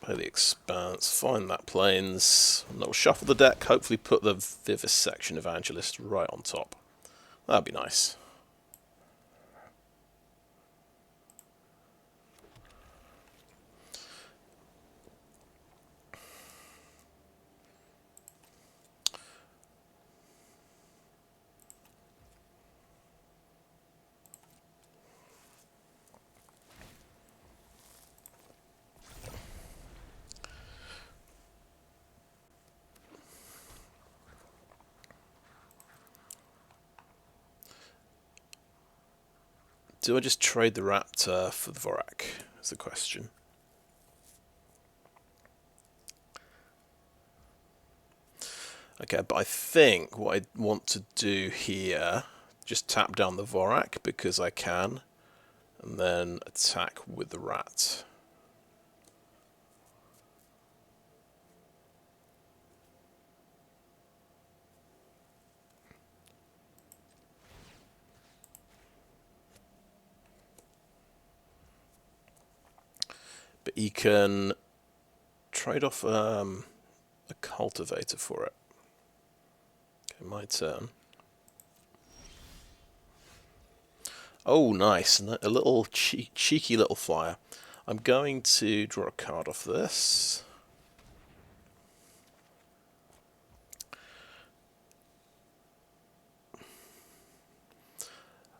Play the Expanse. Find that plains. And that will shuffle the deck. Hopefully put the Vivisection Evangelist right on top. That'd be nice. Do I just trade the Raptor for the Vorak? Is the question. Okay, but I think what I want to do here, just tap down the Vorak because I can, and then attack with the Rat. But you can trade off a cultivator for it. Okay, my turn. Oh, nice. A little cheeky little flyer. I'm going to draw a card off this.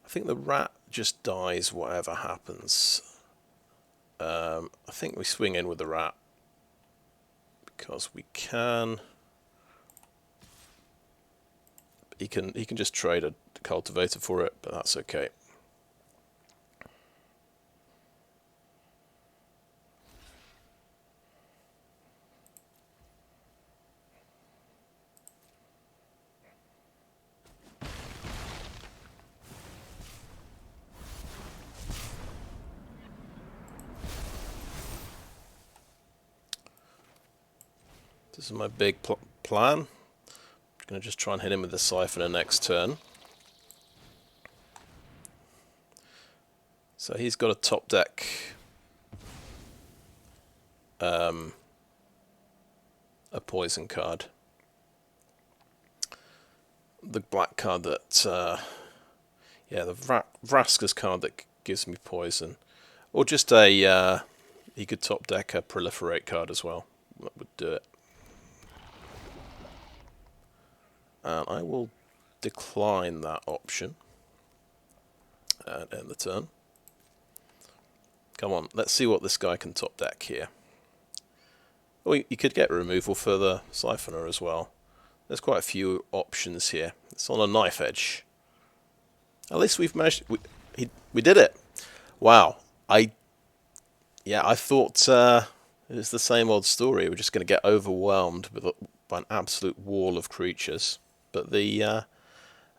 I think the Rat just dies whatever happens. I think we swing in with the Rat because we can. He can just trade a cultivator for it, but that's okay. This is my big plan. I'm going to just try and hit him with the Syphoner next turn. So he's got a top deck a poison card. The black card that, yeah, the Vraska's card that gives me poison. Or just a, he could top deck a Proliferate card as well. That would do it. And I will decline that option and end the turn. Come on, let's see what this guy can top deck here. Oh, you could get removal for the Syphoner as well. There's quite a few options here. It's on a knife edge. At least we've managed. We did it. Wow. I thought it was the same old story. We're just going to get overwhelmed by an absolute wall of creatures. But the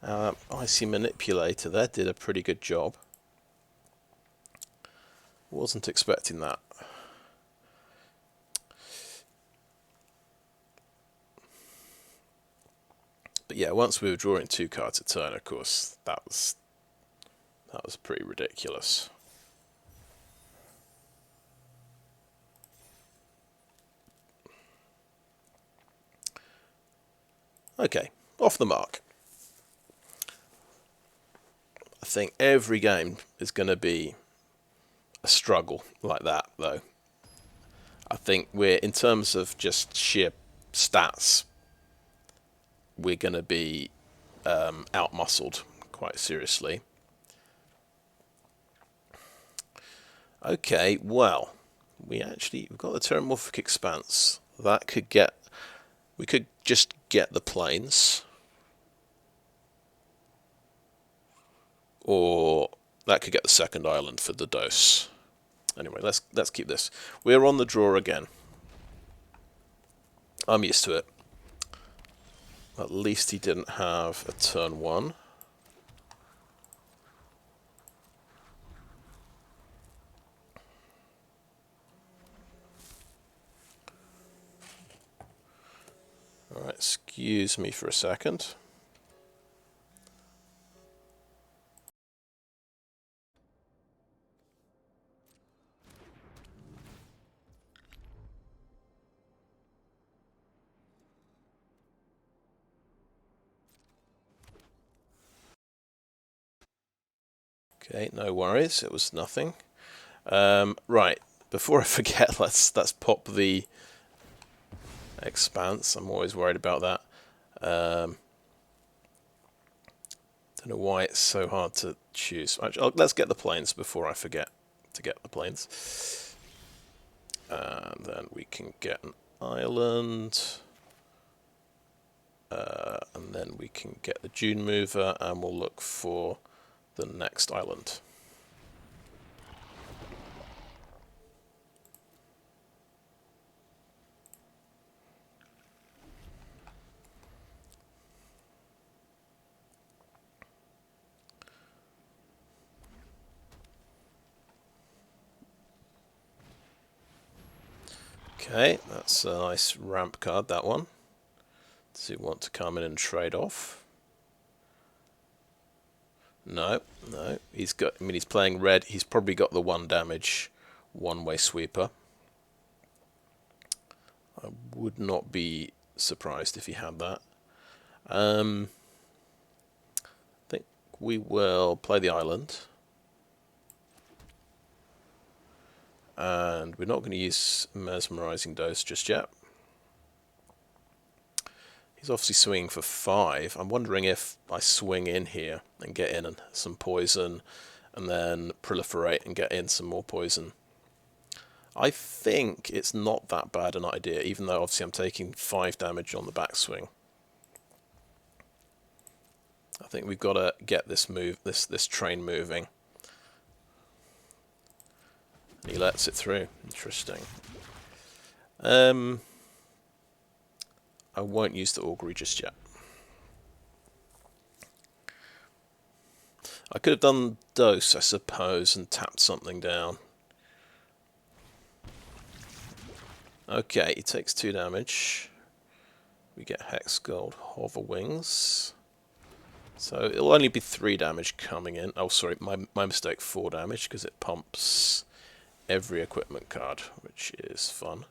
Icy Manipulator there did a pretty good job. Wasn't expecting that. But yeah, once we were drawing 2 cards a turn, of course, that was pretty ridiculous. Okay, off the mark. I think every game is going to be a struggle like that, though. I think we're, in terms of just sheer stats, we're going to be outmuscled quite seriously. Okay, well, we've got the Terramorphic Expanse. That could get, we could just get the planes, or that could get the second island for the dose. Anyway, let's keep this. We're on the draw again. I'm used to it. At least he didn't have a turn 1. Alright, excuse me for a second. Okay, no worries, it was nothing. Right, before I forget, let's pop the Expanse. I'm always worried about that. Don't know why it's so hard to choose. Actually, let's get the planes before I forget to get the planes. And then we can get an island. And then we can get the Dune Mover, and we'll look for the next island. Okay, that's a nice ramp card, that one. Does he want to come in and trade off? No. He's got. I mean, he's playing red. He's probably got the 1 damage, one-way sweeper. I would not be surprised if he had that. I think we will play the island. And we're not going to use Mesmerizing Dose just yet. He's obviously swinging for 5. I'm wondering if I swing in here and get in some poison, and then proliferate and get in some more poison. I think it's not that bad an idea, even though obviously I'm taking 5 damage on the backswing. I think we've got to get this train moving. He lets it through. Interesting. I won't use the augury just yet. I could have done dose, I suppose, and tapped something down. Okay, he takes 2 damage. We get Hex Gold Hover Wings. So it'll only be 3 damage coming in. Oh, sorry, my mistake, 4 damage, because it pumps every equipment card, which is fun.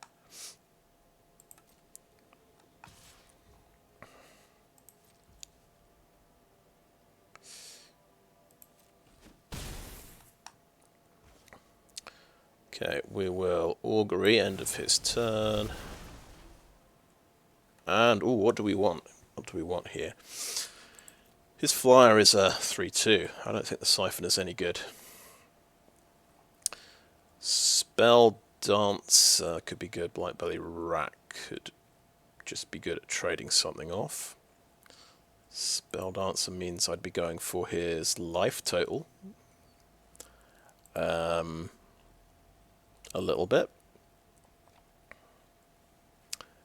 Okay, we will Augury, end of his turn. And, ooh, what do we want? What do we want here? His flyer is a 3/2. I don't think the Siphoner's any good. Spelldancer could be good. Blightbelly Rat could just be good at trading something off. Spelldancer means I'd be going for his life total. A little bit.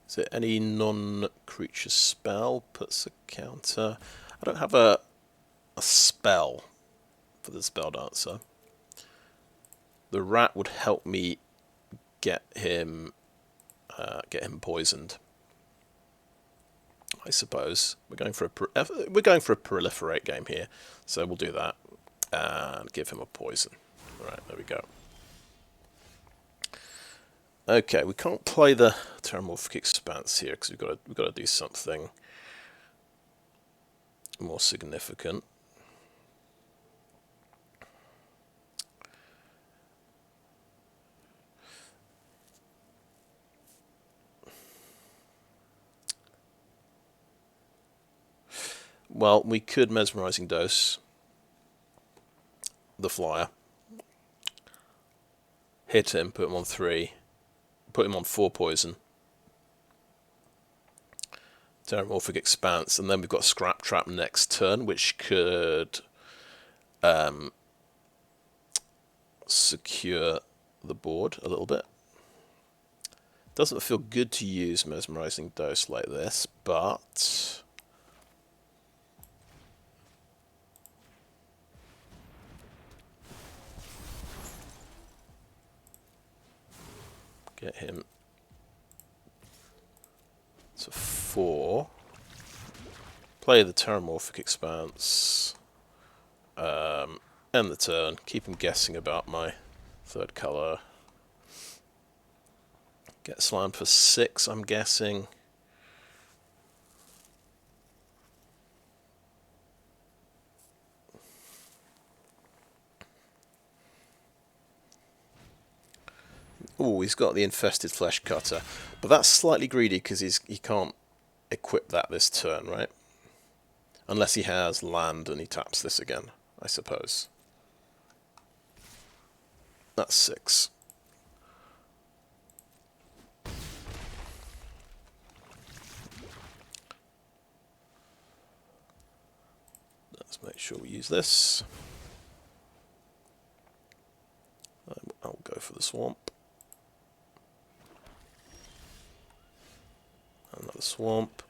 Is it any non-creature spell puts a counter? I don't have a spell for the Spelldancer. The rat would help me get him poisoned. I suppose we're going for a proliferate game here, so we'll do that and give him a poison. All right, there we go. Okay, we can't play the Terramorphic Expanse here because we've got to do something more significant. Well, we could Mesmerizing Dose the flyer, hit him, put him on 3, put him on 4 poison, Terramorphic Expanse, and then we've got Scrap Trap next turn, which could secure the board a little bit. Doesn't feel good to use Mesmerizing Dose like this, but get him to 4. Play the Terramorphic Expanse. End the turn. Keep him guessing about my 3rd colour. Get slammed for 6, I'm guessing. Oh, he's got the Infested Flesh Cutter, but that's slightly greedy because he can't equip that this turn, right? Unless he has land and he taps this again, I suppose. That's 6. Let's make sure we use this. I'll go for the Swamp. Another Swamp.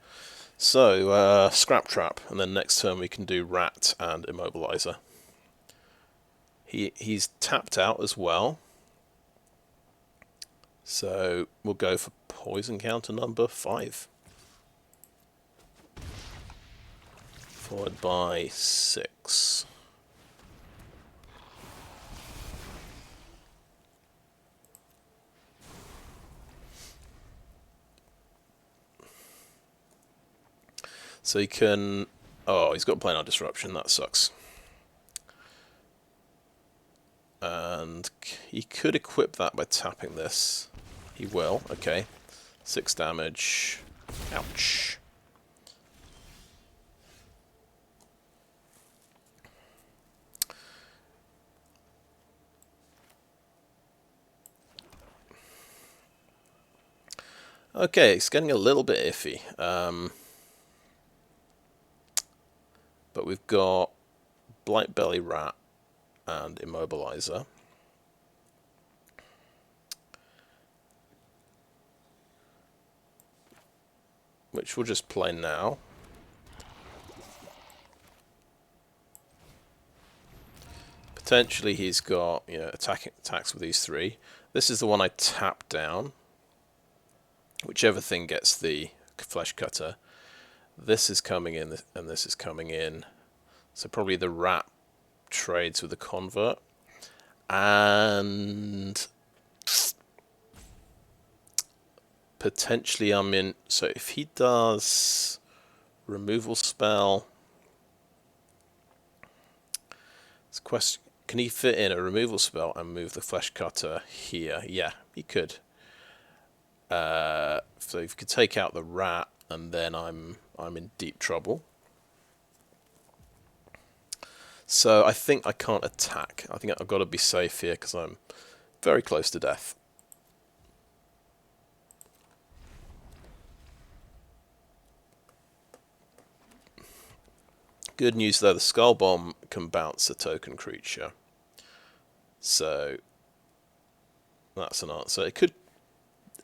So, Scrap Trap, and then next turn we can do Rat and Immobilizer. He's tapped out as well. So, we'll go for poison counter number 5. Followed by 6. So he can... Oh, he's got Planar Disruption, that sucks. And he could equip that by tapping this. He will, okay. 6 damage. Ouch. Okay, it's getting a little bit iffy. But we've got Blightbelly Rat and Immobilizer. Which we'll just play now. Potentially he's got, you know, attacks with these 3. This is the one I tap down. Whichever thing gets the Flesh Cutter. This is coming in, and this is coming in. So probably the Rat trades with the Convert. And potentially I'm in... So if he does removal spell... It's a question, can he fit in a removal spell and move the Flesh Cutter here? Yeah, he could. So if you could take out the Rat, and then I'm in deep trouble. So I think I can't attack. I think I've got to be safe here because I'm very close to death. Good news though, the Skullbomb can bounce a token creature. So that's an answer. It could...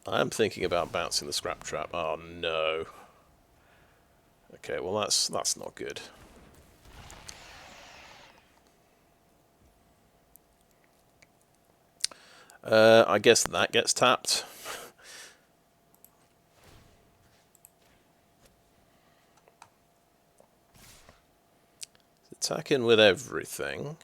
I am thinking about bouncing the Scrap Trap. Oh no. Okay, well that's not good. I guess that gets tapped. Attacking with everything.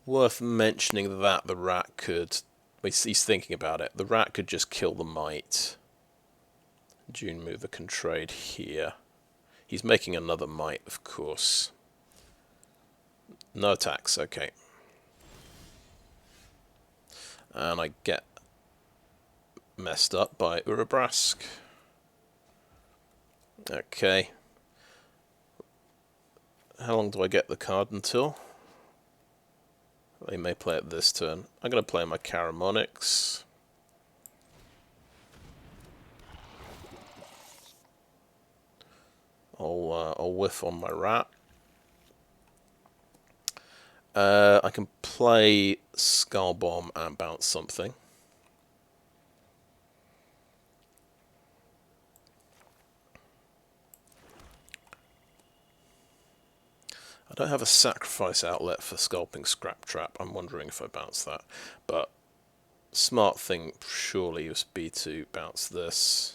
Worth mentioning that the Rat could... He's thinking about it. The Rat could just kill the Might. Dune Mover can trade here. He's making another Might, of course. No attacks, okay. And I get messed up by Urabrask. Okay. How long do I get the card until? They may play it this turn. I'm going to play my Karumonix. I'll whiff on my Rat. I can play Skullbomb and bounce something. I don't have a sacrifice outlet for Sculpting Scrap Trap. I'm wondering if I bounce that. But smart thing surely would be to bounce this.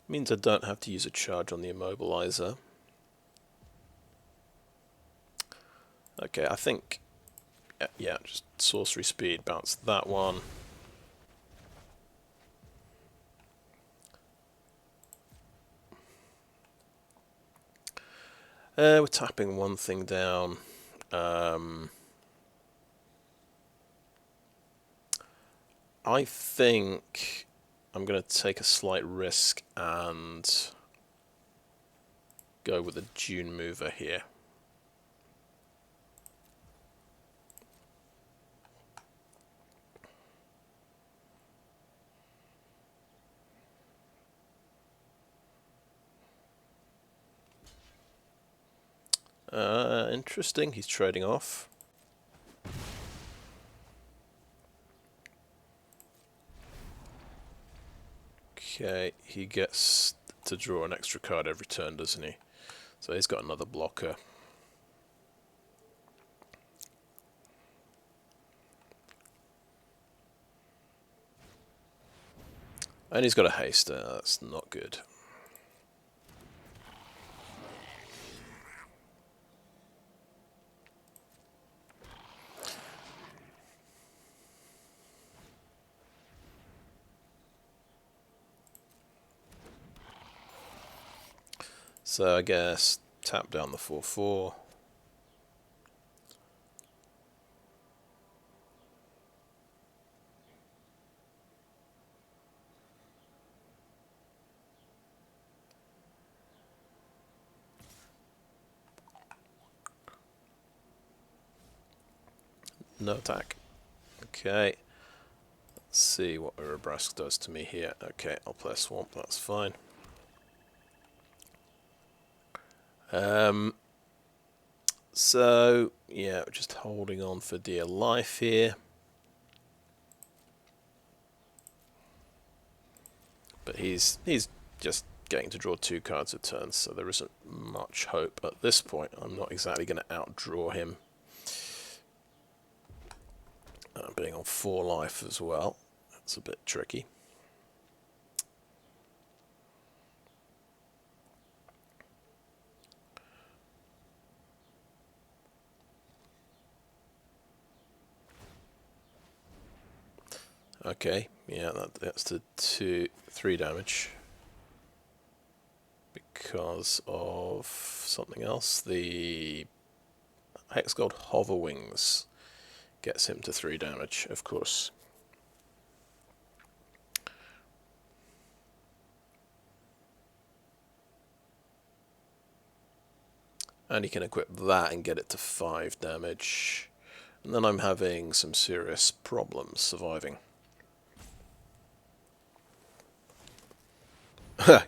Means I don't have to use a charge on the Immobilizer. Okay, I think... Yeah, just sorcery speed, bounce that one. We're tapping one thing down. I think I'm going to take a slight risk and go with a Dune Mover here. Interesting, he's trading off. Okay, he gets to draw an extra card every turn, doesn't he? So he's got another blocker. And he's got a haste, that's not good. So I guess tap down the 4/4. no attack. Okay. Let's see what Urabrask does to me here. Okay, I'll play a Swamp, that's fine. So, yeah, just holding on for dear life here. But he's just getting to draw 2 cards a turn, so there isn't much hope at this point. I'm not exactly going to outdraw him. Being on 4 life as well, that's a bit tricky. Okay, yeah, that's the 3 damage. Because of something else, the Hexgold Hoverwings gets him to 3 damage, of course. And he can equip that and get it to 5 damage. And then I'm having some serious problems surviving.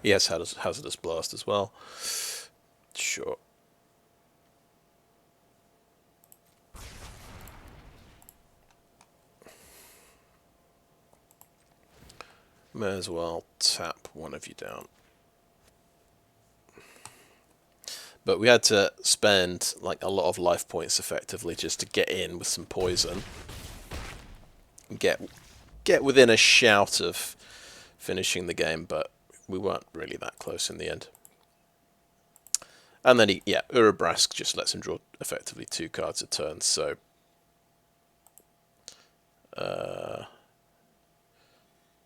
Yes, Hazardous Blast as well. Sure. May as well tap one of you down. But we had to spend like a lot of life points effectively just to get in with some poison. Get within a shout of finishing the game, but we weren't really that close in the end. And then Urabrask just lets him draw effectively 2 cards a turn, so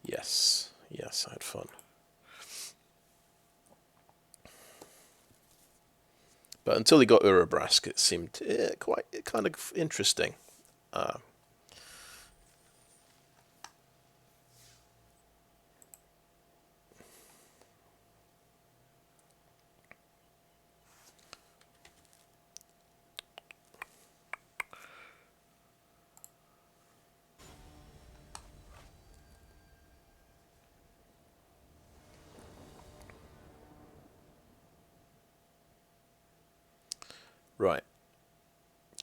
yes, I had fun. But until he got Urabrask, it seemed quite kind of interesting. Right.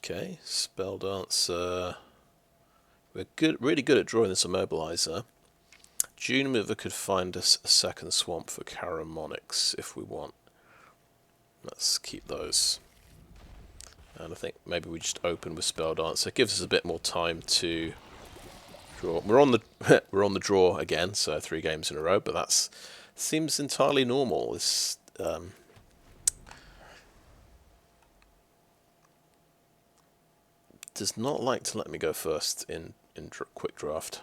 Okay, Spelldancer. We're really good at drawing this Immobilizer. Dune Mover could find us a second Swamp for Karumonix if we want. Let's keep those. And I think maybe we just open with Spelldancer. It gives us a bit more time to draw. We're on the we're on the draw again, so 3 games in a row. But that seems entirely normal. This does not like to let me go first in quick draft.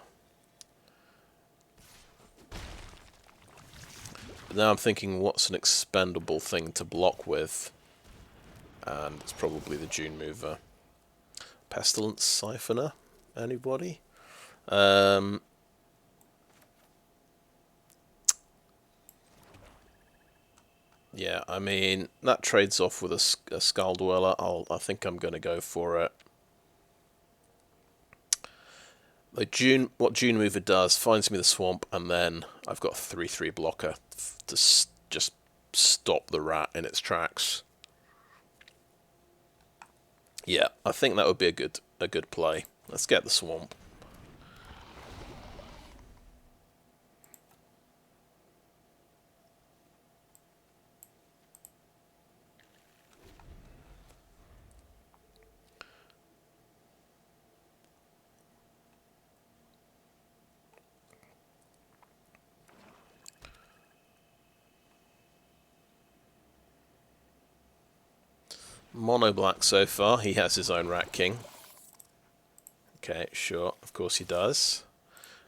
But now I'm thinking, what's an expendable thing to block with? And it's probably the Dune Mover. Pestilent Syphoner? Anybody? Yeah, I mean, that trades off with a Skull Dweller. I think I'm going to go for it. Like what Dune Mover does, finds me the swamp, and then I've got a 3/3 blocker to just stop the rat in its tracks. Yeah, I think that would be a good play. Let's get the swamp. Mono black so far. He has his own Rat King. Okay, sure. Of course he does.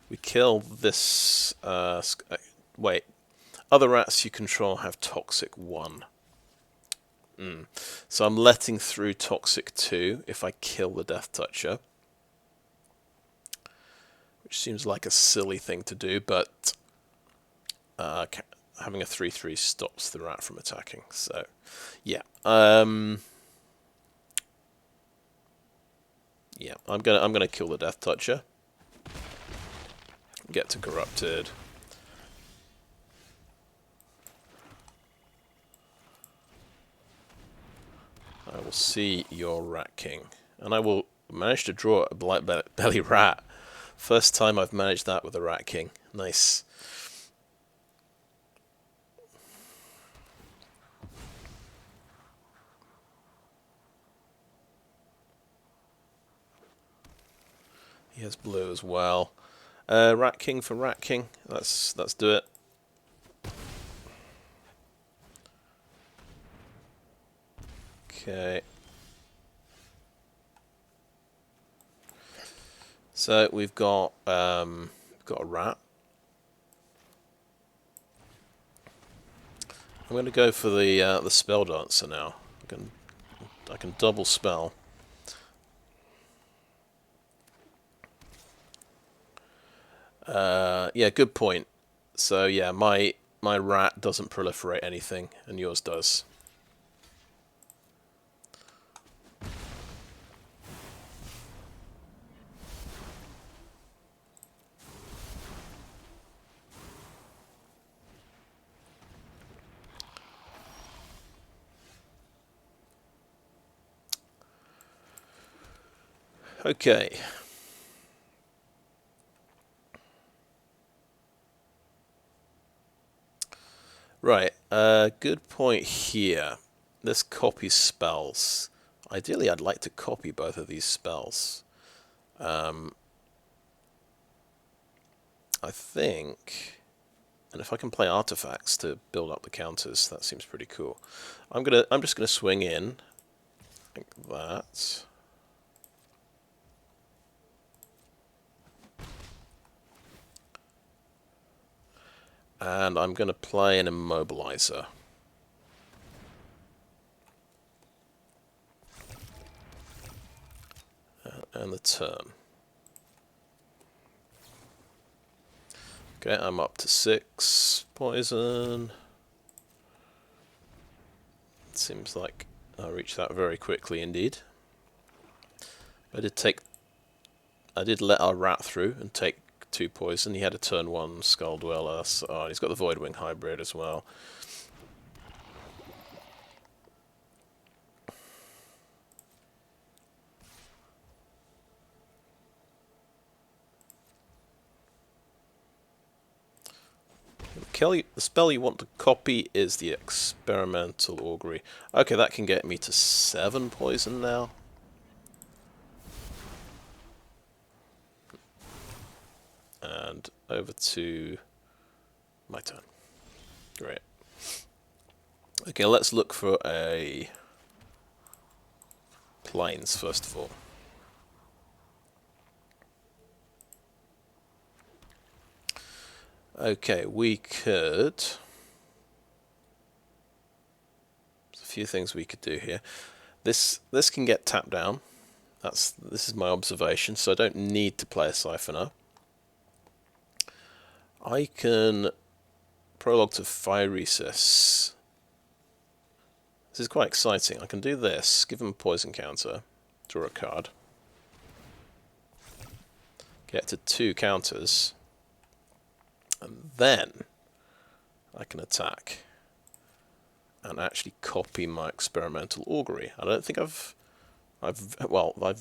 We kill this... wait. Other rats you control have Toxic 1. So I'm letting through Toxic 2 if I kill the Death Toucher. Which seems like a silly thing to do, but... having a 3/3 stops the rat from attacking. So, yeah. Yeah, I'm gonna kill the Death Toucher. Get to Corrupted. I will see your Rat King. And I will manage to draw a Blightbelly Rat. First time I've managed that with a Rat King. Nice. He has blue as well. Rat King for Rat King. Let's do it. Okay. So we've got a rat. I'm going to go for the Spelldancer now. I can double spell. Yeah, good point. So yeah, my rat doesn't proliferate anything, and yours does. Okay. Right, good point here. This copies spells. Ideally, I'd like to copy both of these spells. I think, and if I can play artifacts to build up the counters, that seems pretty cool. I'm just gonna swing in, like that. And I'm going to play an Immobilizer. And the turn. Okay, I'm up to 6 poison. It seems like I reached that very quickly indeed. I did let our rat through and take 2 poison. He had a turn 1 Skull Dweller, so, oh, he's got the Voidwing Hybrid as well. Kelly, the spell you want to copy is the Experimental Augury. Okay, that can get me to 7 poison now. And over to my turn. Great. Okay, let's look for a plains first of all. Okay, we could... There's a few things we could do here. This can get tapped down. This is my observation, so I don't need to play a Siphoner. I can Prologue to Phyresis. This is quite exciting. I can do this, give him a poison counter, draw a card, get to 2 counters, and then I can attack and actually copy my Experimental Augury. I don't think I've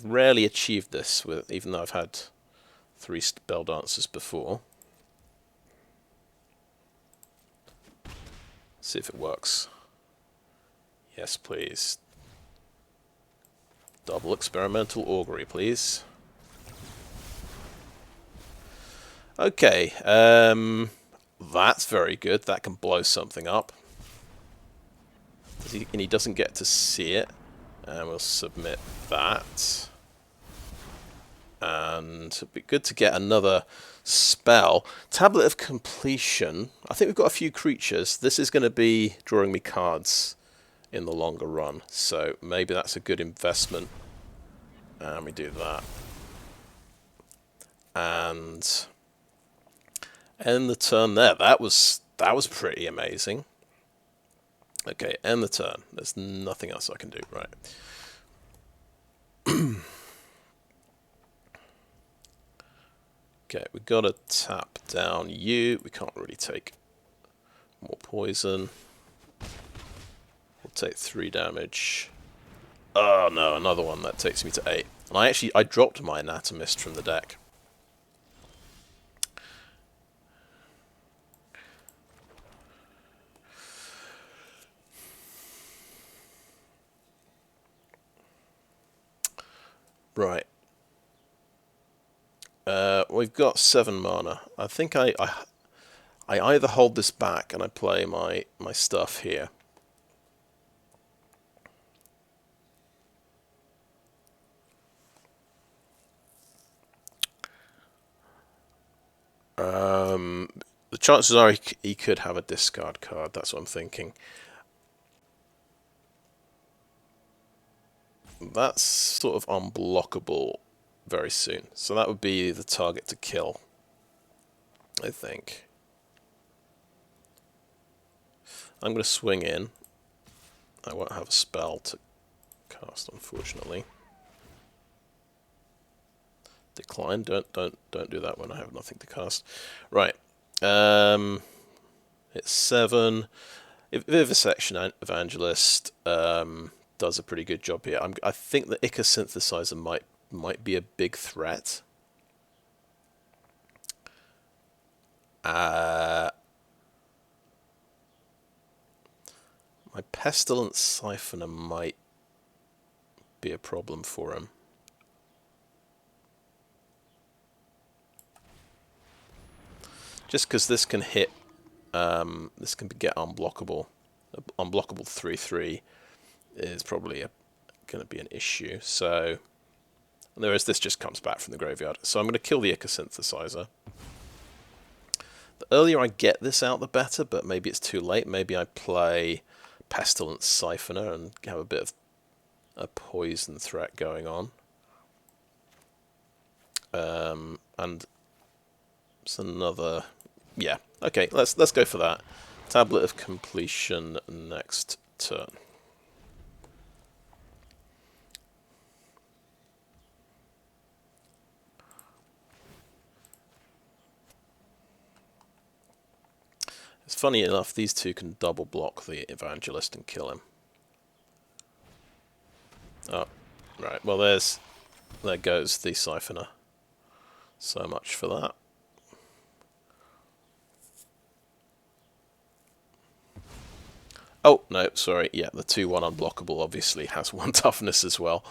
rarely achieved this with, even though I've had 3 Spelldancers before. See if it works. Yes, please. Double Experimental Augury, please. Okay, that's very good. That can blow something up. And he doesn't get to see it. And we'll submit that. And it'd be good to get another spell. Tablet of Completion. I think we've got a few creatures. This is going to be drawing me cards in the longer run. So maybe that's a good investment. And we do that. And end the turn there. That was pretty amazing. Okay, end the turn. There's nothing else I can do. Right. Okay, we've got to tap down you. We can't really take more poison. We'll take 3 damage. Oh no, another one. That takes me to 8. And I dropped my Anatomist from the deck. Right. We've got 7 mana. I think I either hold this back and I play my stuff here. The chances are he could have a discard card. That's what I'm thinking. That's sort of unblockable very soon. So that would be the target to kill, I think. I'm going to swing in. I won't have a spell to cast, unfortunately. Decline. Don't do that when I have nothing to cast. Right. It's 7. Vivisection Evangelist does a pretty good job here. I think the Ichor Synthesizer might be a big threat. My Pestilent Syphoner might be a problem for him. Just because this can hit, this can get unblockable. Unblockable 3/3 is probably going to be an issue. So, this just comes back from the graveyard. So I'm going to kill the Ichor Synthesizer. The earlier I get this out, the better, but maybe it's too late. Maybe I play Pestilent Syphoner and have a bit of a poison threat going on. And it's another... Yeah, okay, let's go for that. Tablet of Completion next turn. It's funny enough, these two can double block the Evangelist and kill him. Oh, right, well there goes the Siphoner. So much for that. Oh, no, sorry, yeah, the 2/1 unblockable obviously has 1 toughness as well.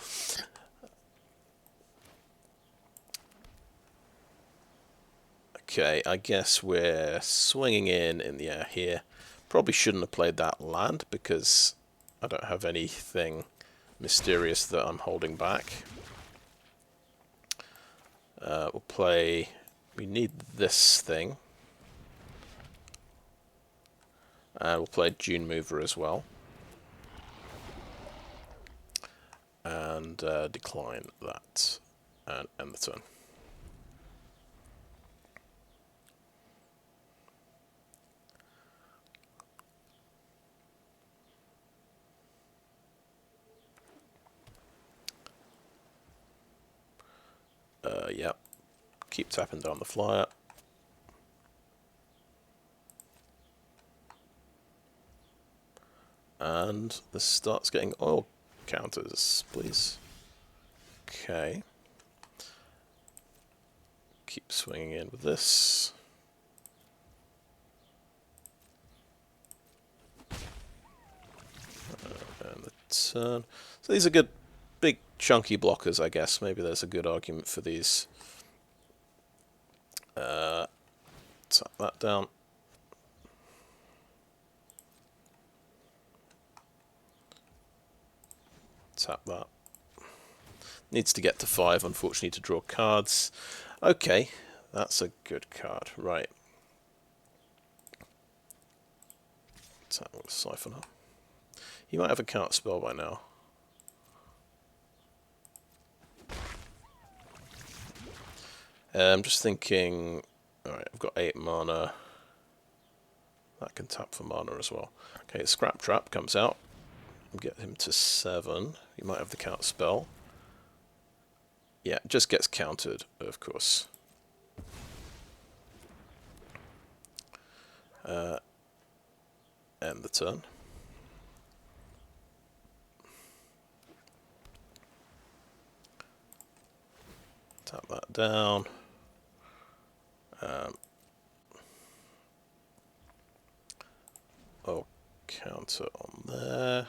Okay, I guess we're swinging in the air here. Probably shouldn't have played that land because I don't have anything mysterious that I'm holding back. We'll play... We need this thing. And we'll play Dune Mover as well. And decline that. And end the turn. Yeah. Keep tapping down the flyer. And this starts getting oil counters, please. Okay. Keep swinging in with this. And the turn. So these are good, big, chunky blockers, I guess. Maybe there's a good argument for these. Tap that down. Tap that. Needs to get to 5, unfortunately, to draw cards. Okay, that's a good card. Right. Tap with Siphoner. He might have a counter spell by now. I'm just thinking... Alright, I've got 8 mana. That can tap for mana as well. Okay, Scrap Trap comes out. Get him to 7. He might have the counter spell. Yeah, it just gets countered, of course. End the turn. Tap that down. I'll counter on there.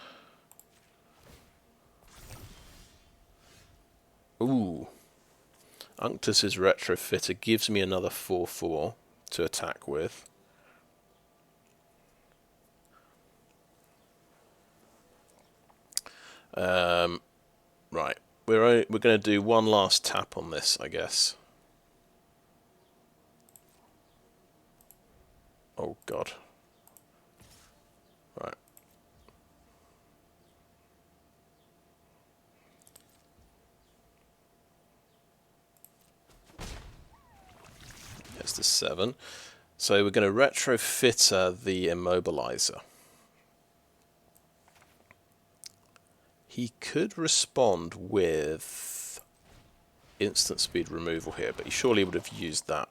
Ooh. Unctus's Retrofitter gives me another 4/4 to attack with. Right, we're going to do one last tap on this, I guess. Oh God. Right. It's the 7. So we're going to Retrofitter the Immobilizer. He could respond with instant speed removal here, but he surely would have used that.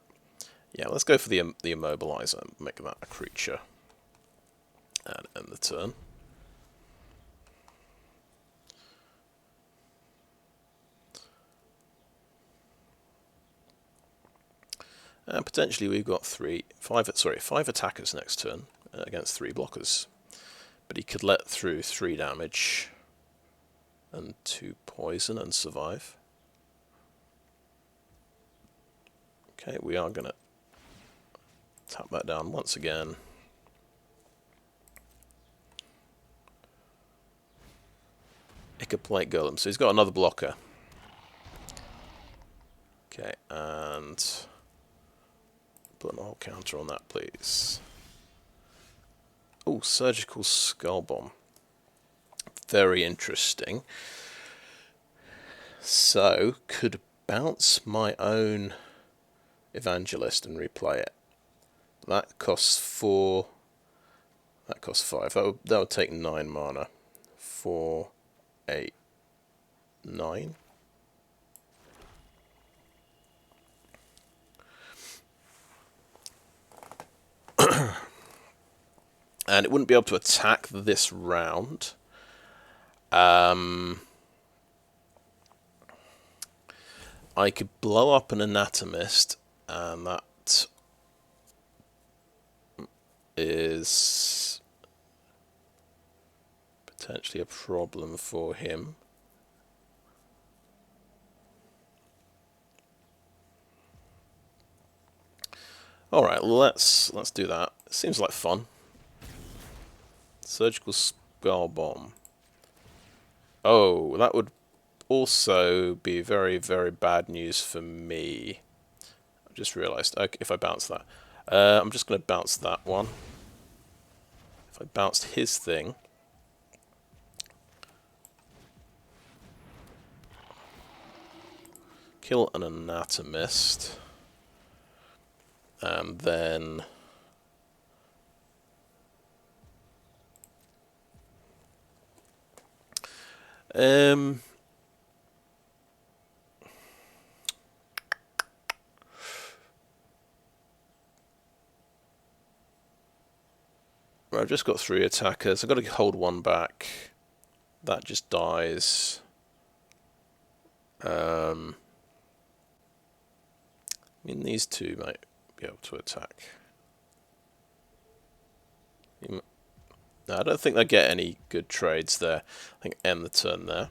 Yeah, let's go for the Immobilizer and make that a creature. And end the turn. And potentially we've got five attackers next turn against 3 blockers. But he could let through 3 damage and 2 poison and survive. Okay, we are going to tap that down once again. Ichor Plate Golem, so he's got another blocker. Okay, and put an whole counter on that, please. Oh, Surgical Skullbomb. Very interesting. So, could bounce my own Evangelist and replay it. That costs 4. That costs 5. That would take 9 mana. 4, 8, 9. And it wouldn't be able to attack this round. I could blow up an Anatomist, and that is potentially a problem for him. All right, let's do that. Seems like fun. Surgical Skullbomb. Oh, that would also be very, very bad news for me. I just realised. Okay, if I bounce that, I'm just going to bounce that one. If I bounced his thing, kill an Anatomist, and then I've just got 3 attackers. I've got to hold 1 back. That just dies. I mean, these 2 might be able to attack. No, I don't think they get any good trades there. I think end the turn there.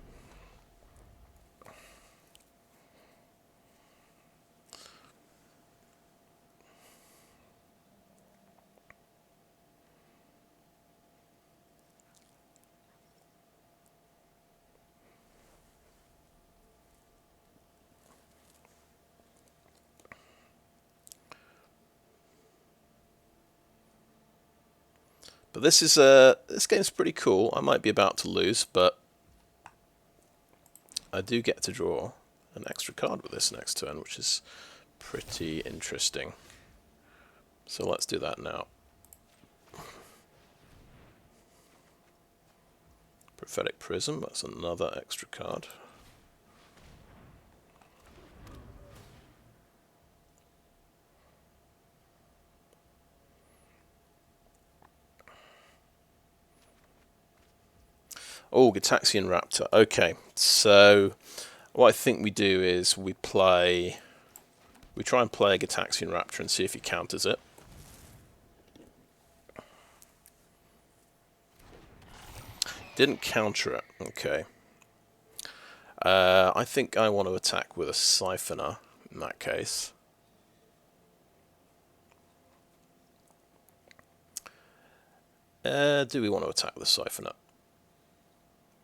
But this game's pretty cool. I might be about to lose, but I do get to draw an extra card with this next turn, which is pretty interesting. So let's do that now. Prophetic Prism, that's another extra card. Oh, Gitaxian Raptor. Okay, so what I think we do is we try and play a Gitaxian Raptor and see if he counters it. Didn't counter it. Okay. I think I want to attack with a Syphoner in that case. Do we want to attack with a Syphoner?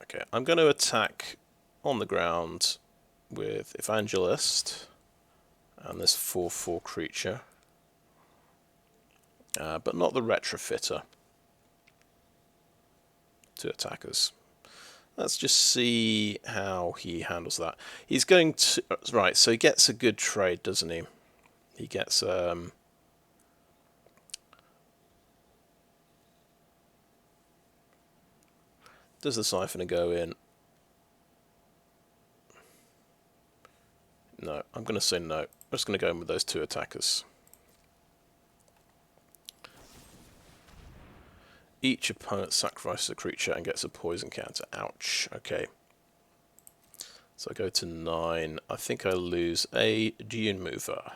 Okay, I'm going to attack on the ground with Evangelist and this 4/4 creature, but not the Retrofitter. 2 attackers. Let's just see how he handles that. He's going to... Right, so he gets a good trade, doesn't he? He gets... Does the Syphoner go in? No, I'm going to say no. I'm just going to go in with those 2 attackers. Each opponent sacrifices a creature and gets a poison counter. Ouch. Okay. So I go to 9. I think I lose a Dune Mover.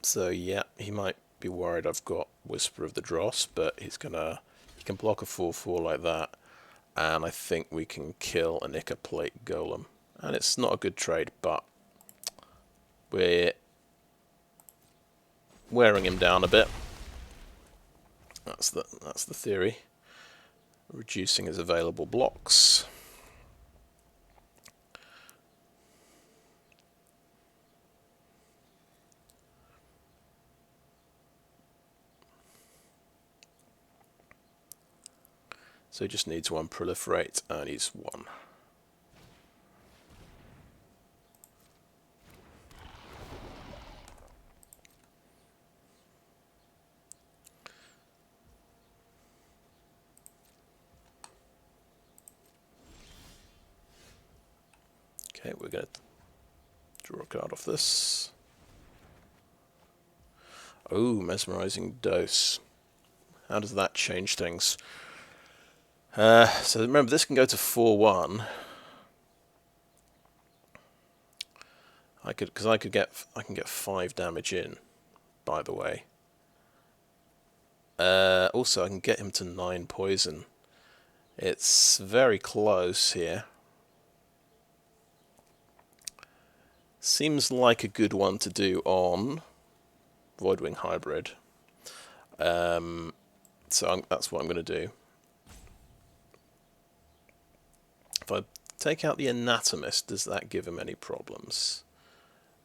So yeah, he might be worried I've got Whisper of the Dross, but he can block a 4/4 like that, and I think we can kill an Ichor Plate Golem. And it's not a good trade, but we're wearing him down a bit. That's the theory. Reducing his available blocks. So he just needs 1 proliferate, and he's 1. Okay, we're going to draw a card off this. Oh, Mesmerizing Dose. How does that change things? So remember, this can go to 4/1. I can get 5 damage in. By the way. Also, I can get him to 9 poison. It's very close here. Seems like a good one to do on Voidwing Hybrid. So that's what I'm going to do. If I take out the Anatomist, does that give him any problems?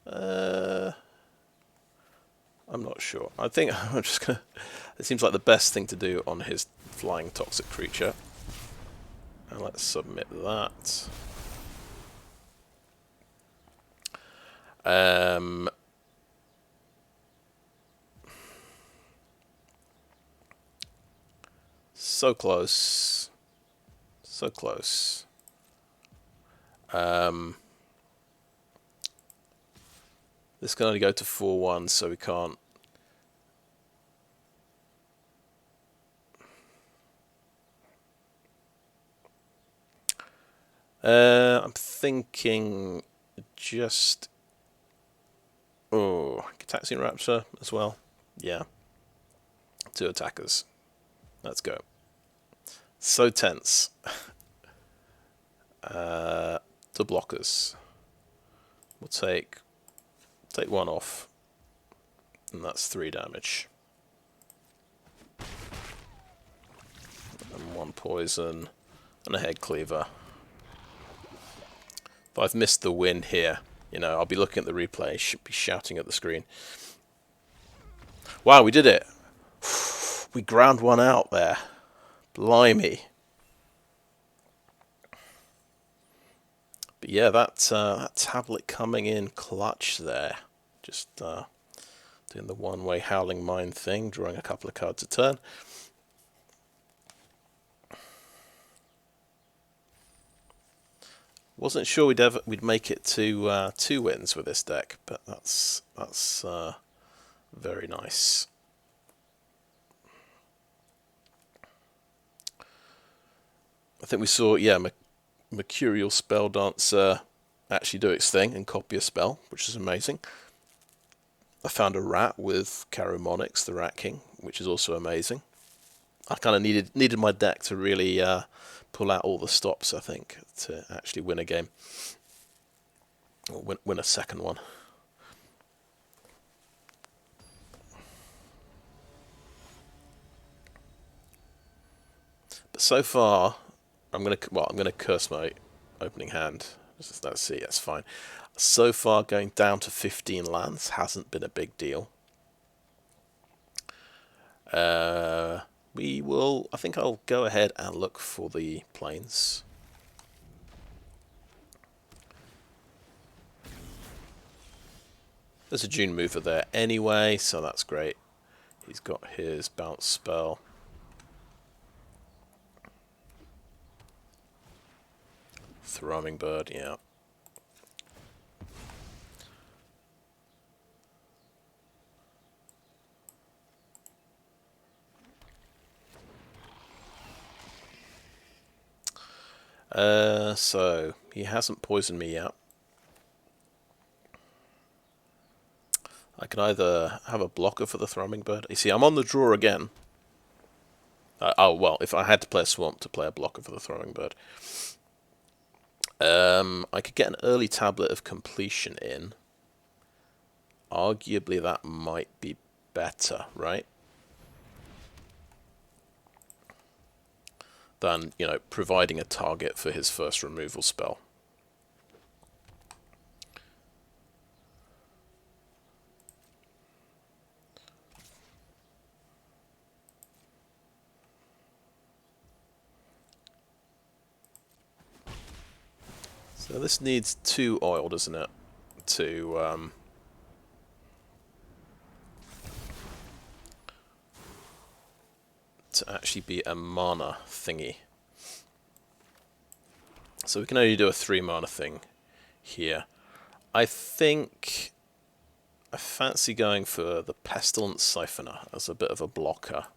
I'm not sure. I think I'm just going to... It seems like the best thing to do on his flying toxic creature. And let's submit that. So close. So close. This can only go to 4/1, so we can't... I'm thinking just... Oh, Gitaxian Raptor as well. Yeah. 2 attackers. Let's go. So tense. 2 blockers. We'll take 1 off. And that's 3 damage. And 1 poison. And a head cleaver. If I've missed the win here, you know, I'll be looking at the replay, should be shouting at the screen. Wow, we did it! We ground 1 out there. Blimey. But yeah, that tablet coming in clutch there. Just doing the one-way Howling Mine thing, drawing a couple of cards a turn. Wasn't sure we'd make it to 2 wins with this deck, but that's very nice. I think we saw, yeah, Mercurial Spelldancer actually do its thing and copy a spell, which is amazing. I found a rat with Karumonix, the Rat King, which is also amazing. I kind of needed my deck to really pull out all the stops, I think, to actually win a game. Or win a second one. But so far, I'm gonna curse my opening hand. Let's see, that's fine. So far, going down to 15 lands hasn't been a big deal. I think I'll go ahead and look for the planes. There's a Dune Mover there anyway, so that's great. He's got his bounce spell. Thrumming Bird, yeah. So he hasn't poisoned me yet. I can either have a blocker for the Thrumming Bird. You see, I'm on the draw again. Oh, well, if I had to play a Swamp to play a blocker for the Thrumming Bird. I could get an early Tablet of Completion in. Arguably, that might be better, right? Than, you know, providing a target for his first removal spell. So this needs 2 oil, doesn't it? To actually be a mana thingy. So we can only do a 3 mana thing here. I think I fancy going for the Pestilent Syphoner as a bit of a blocker.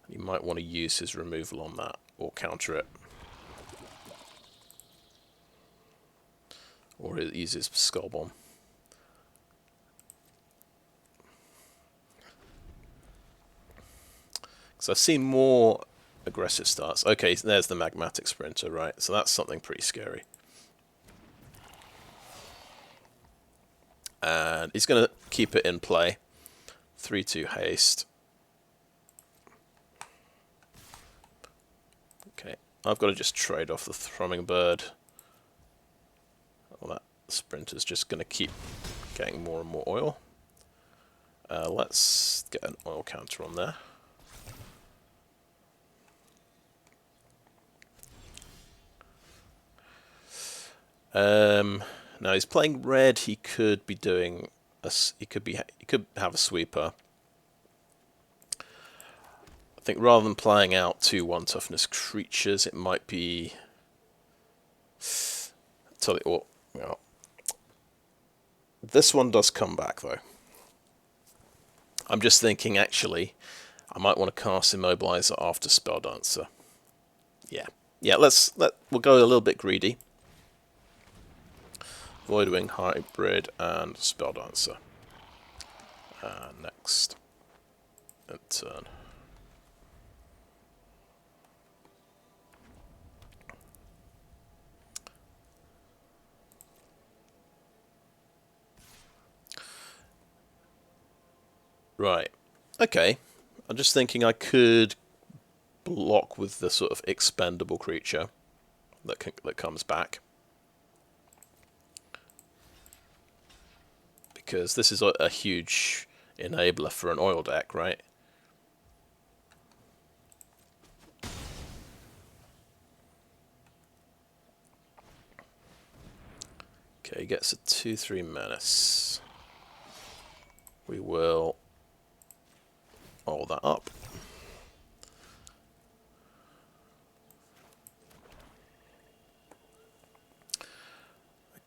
You might want to use his removal on that, or counter it. Or use his Skullbomb. Because I've seen more aggressive starts. Okay, there's the Magmatic Sprinter, right? So that's something pretty scary. And he's going to keep it in play. 3-2 haste. Okay, I've got to just trade off the Thrumming Bird. Well, that Sprinter's just going to keep getting more and more oil. Let's get an oil counter on there. Now he's playing red. He could be doing he could have a sweeper. I think rather than playing out 2/1 toughness creatures, it might be. Well, this one does come back though. I'm just thinking actually, I might want to cast Immobilizer after Spelldancer. Yeah, we'll go a little bit greedy. Voidwing Hybrid and Spelldancer. Next. And turn. Right. Okay. I'm just thinking I could block with the sort of expendable creature that comes back. Because this is a huge enabler for an oil deck, right? Okay, he gets a 2/3 menace. We will roll that up.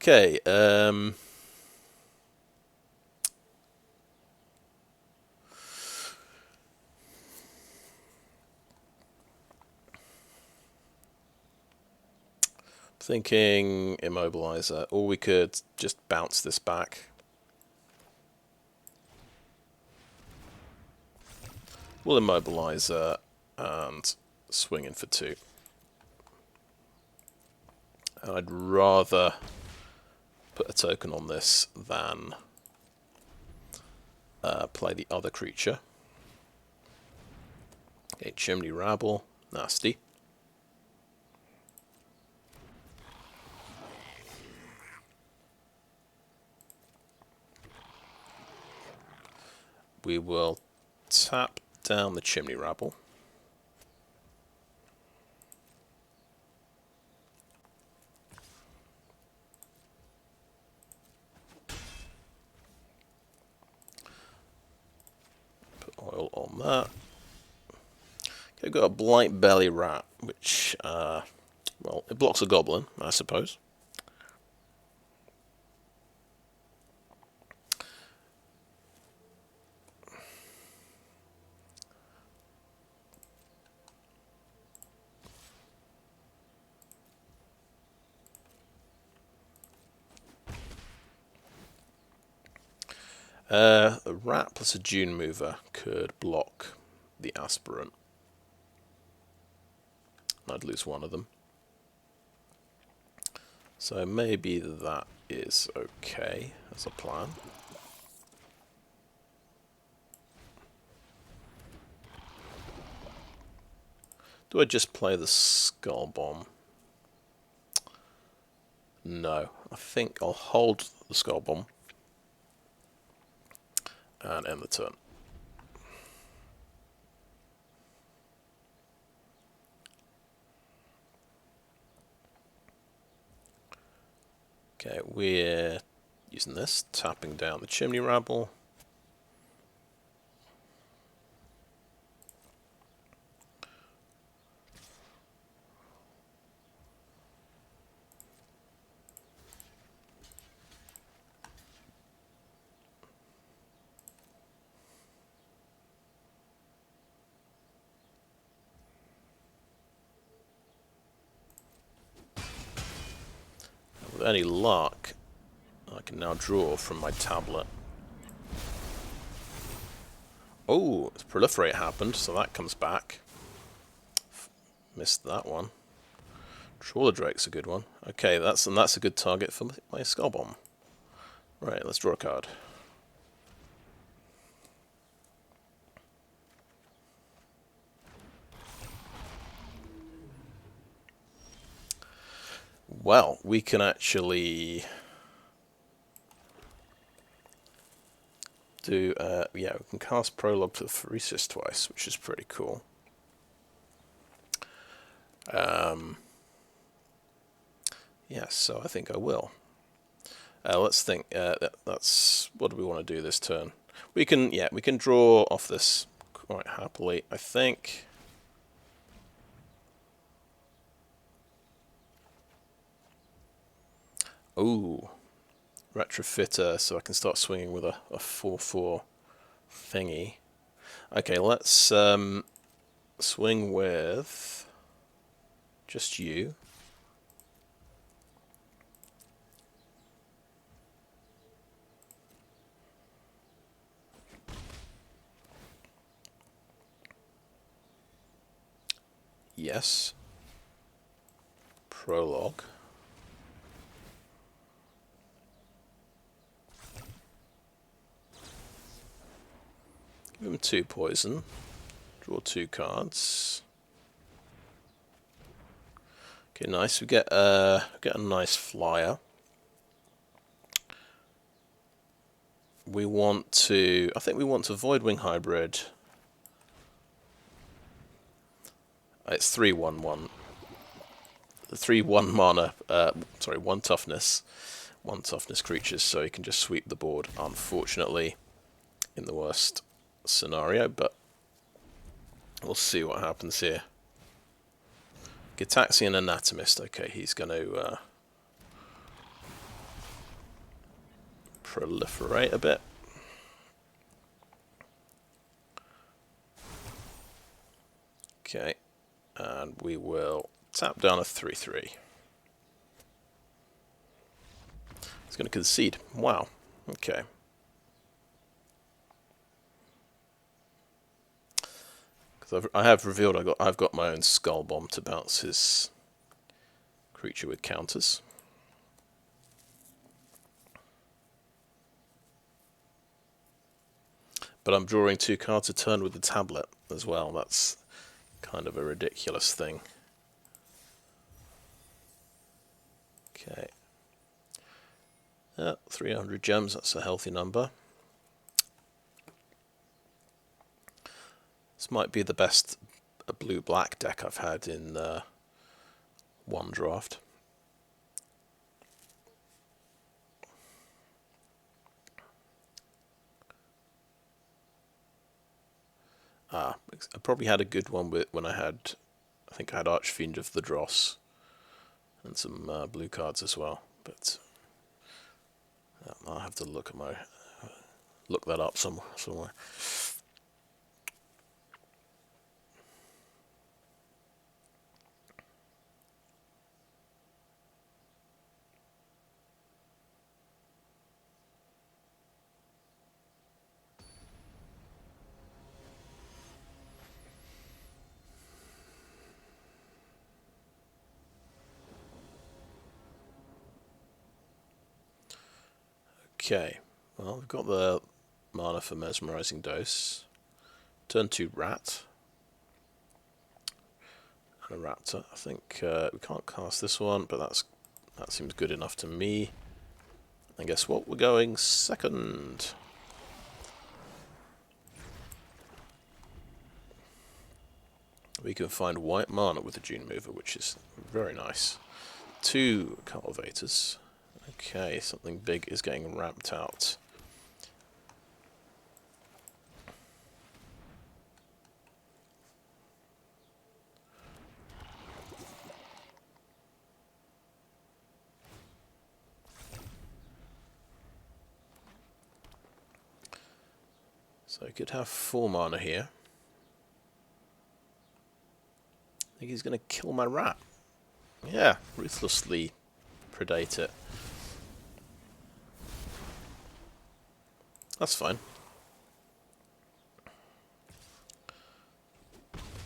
Okay, thinking Immobilizer, or we could just bounce this back. We'll Immobilizer and swing in for 2. And I'd rather put a token on this than play the other creature. Okay, Chimney Rabble, nasty. We will tap down the Chimney Rabble. Put oil on that. Okay, we've got a Blightbelly Rat, which, well, it blocks a goblin, I suppose. A rat plus a Dune Mover could block the Aspirant. I'd lose one of them. So maybe that is okay as a plan. Do I just play the Skullbomb? No, I think I'll hold the Skullbomb and end the turn. Okay, we're using this, tapping down the Chimney Rabble. With any luck, I can now draw from my tablet. Oh, Proliferate happened, so that comes back. Missed that one. Trawler Drake's a good one. Okay, that's a good target for my Skullbomb. Right, let's draw a card. Well, we can actually do, yeah, we can cast Prologue to the Phyresis twice, which is pretty cool. Yes, so I think I will. Let's think, that's, what do we want to do this turn? We can, yeah, we can draw off this quite happily, I think. Ooh, Retrofitter, so I can start swinging with a 4/4 thingy. Okay, let's swing with just you. Yes. Prologue. Give him 2 poison. Draw 2 cards. Okay, nice. We get a nice flyer. We want to, I think we want to Voidwing Hybrid. It's 3/1/1. 3/1 mana. Sorry, 1 toughness. 1 toughness creatures, so you can just sweep the board. Unfortunately, in the worst scenario, but we'll see what happens here. Gitaxian Anatomist. Okay, he's going to proliferate a bit. Okay, and we will tap down a 3/3. It's going to concede. Wow. Okay. Because I have revealed I've got my own Skullbomb to bounce his creature with counters. But I'm drawing 2 cards a turn with the tablet as well. That's kind of a ridiculous thing. Okay. 300 gems, that's a healthy number. This might be the best blue-black deck I've had in one draft. I probably had a good one when I think I had Archfiend of the Dross and some blue cards as well. But I'll have to look that up somewhere. Okay, well, we've got the mana for Mesmerizing Dose. Turn 2 Rat. And a Raptor. I think we can't cast this one, but that seems good enough to me. And guess what? We're going second. We can find white mana with the Dune Mover, which is very nice. 2 Cultivators. Okay, something big is getting ramped out. So he could have 4 mana here. I think he's going to kill my rat. Yeah, ruthlessly predate it. That's fine.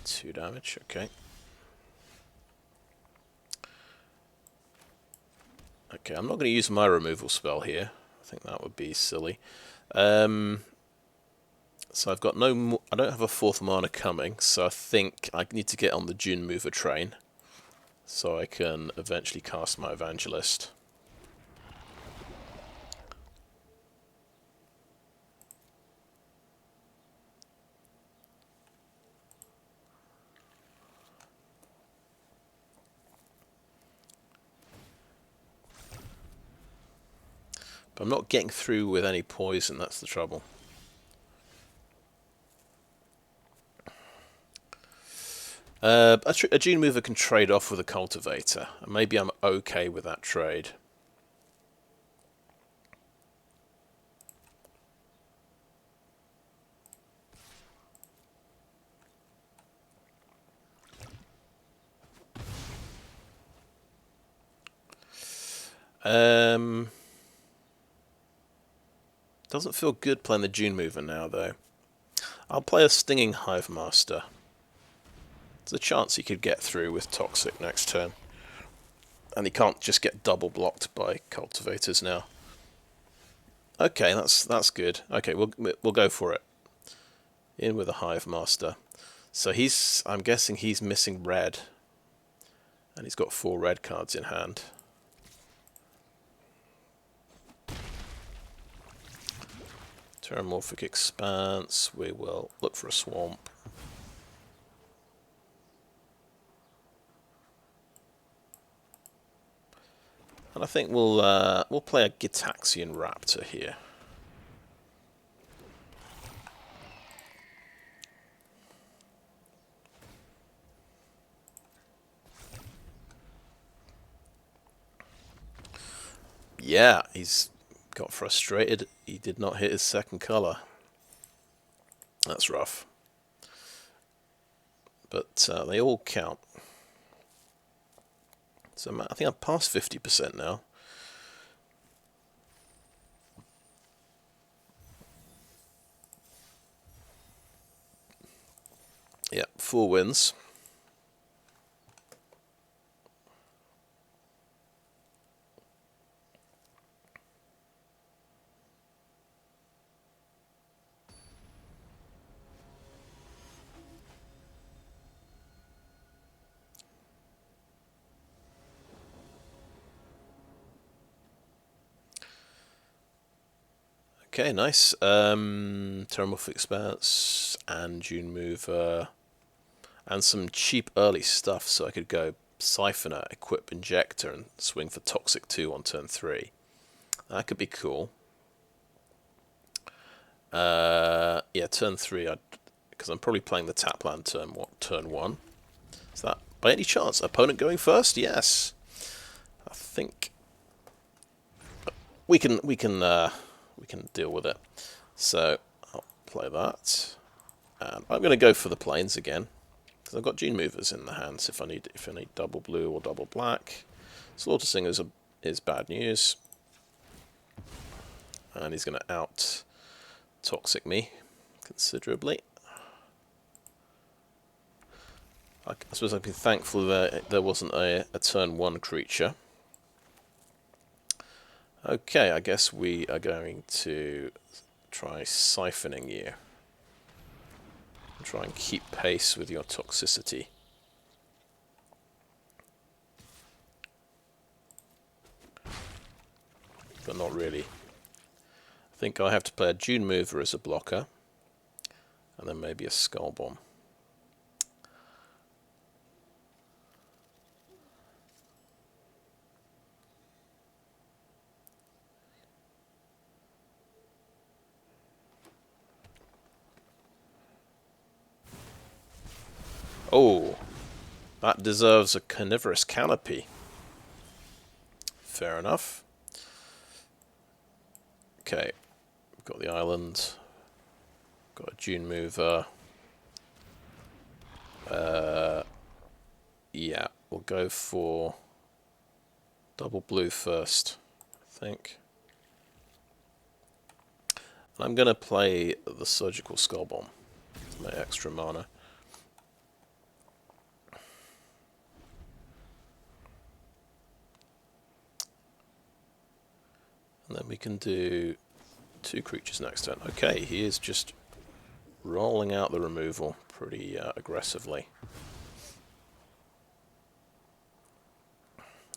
2 damage, okay. Okay, I'm not going to use my removal spell here. I think that would be silly. So I've got no more, I don't have a 4th mana coming, so I think I need to get on the Dune Mover train so I can eventually cast my Evangelist. But I'm not getting through with any poison, that's the trouble. A Dune Mover can trade off with a Cultivator, and maybe I'm okay with that trade. Doesn't feel good playing the Dune Mover now, though. I'll play a Stinging Hive Master. There's a chance he could get through with Toxic next turn. And he can't just get double blocked by Cultivators now. Okay, that's good. Okay, we'll go for it. In with a Hive Master. So I'm guessing he's missing red. And he's got 4 red cards in hand. Terramorphic Expanse, we will look for a swamp. And I think we'll play a Gitaxian Raptor here. Yeah, he's got frustrated. He did not hit his second colour. That's rough. But they all count. So I think I'm past 50% now. Yeah, 4 wins. Okay, nice. Terramorphic Expanse and Dune Mover and some cheap early stuff, so I could go Syphoner, equip Injector, and swing for Toxic 2 on turn 3. That could be cool. Yeah, turn 3, because I'm probably playing the tap land turn 1. Is that by any chance opponent going first? Yes. I think we can deal with it. So I'll play that, and I'm going to go for the planes again because I've got Dune Movers in the hands if I need double blue or double black. Slaughter Singers is bad news, and he's going to out toxic me considerably. I suppose I'd be thankful that there wasn't a turn 1 creature. Okay, I guess we are going to try siphoning you. Try and keep pace with your toxicity. But not really. I think I have to play a Dune Mover as a blocker, and then maybe a Skullbomb. Oh, that deserves a Carnivorous Canopy. Fair enough. Okay, we've got the island. Got a Dune Mover. Yeah, we'll go for double blue first, I think. And I'm going to play the Surgical Skullbomb, my extra mana. And then we can do 2 creatures next turn. Okay, he is just rolling out the removal pretty aggressively.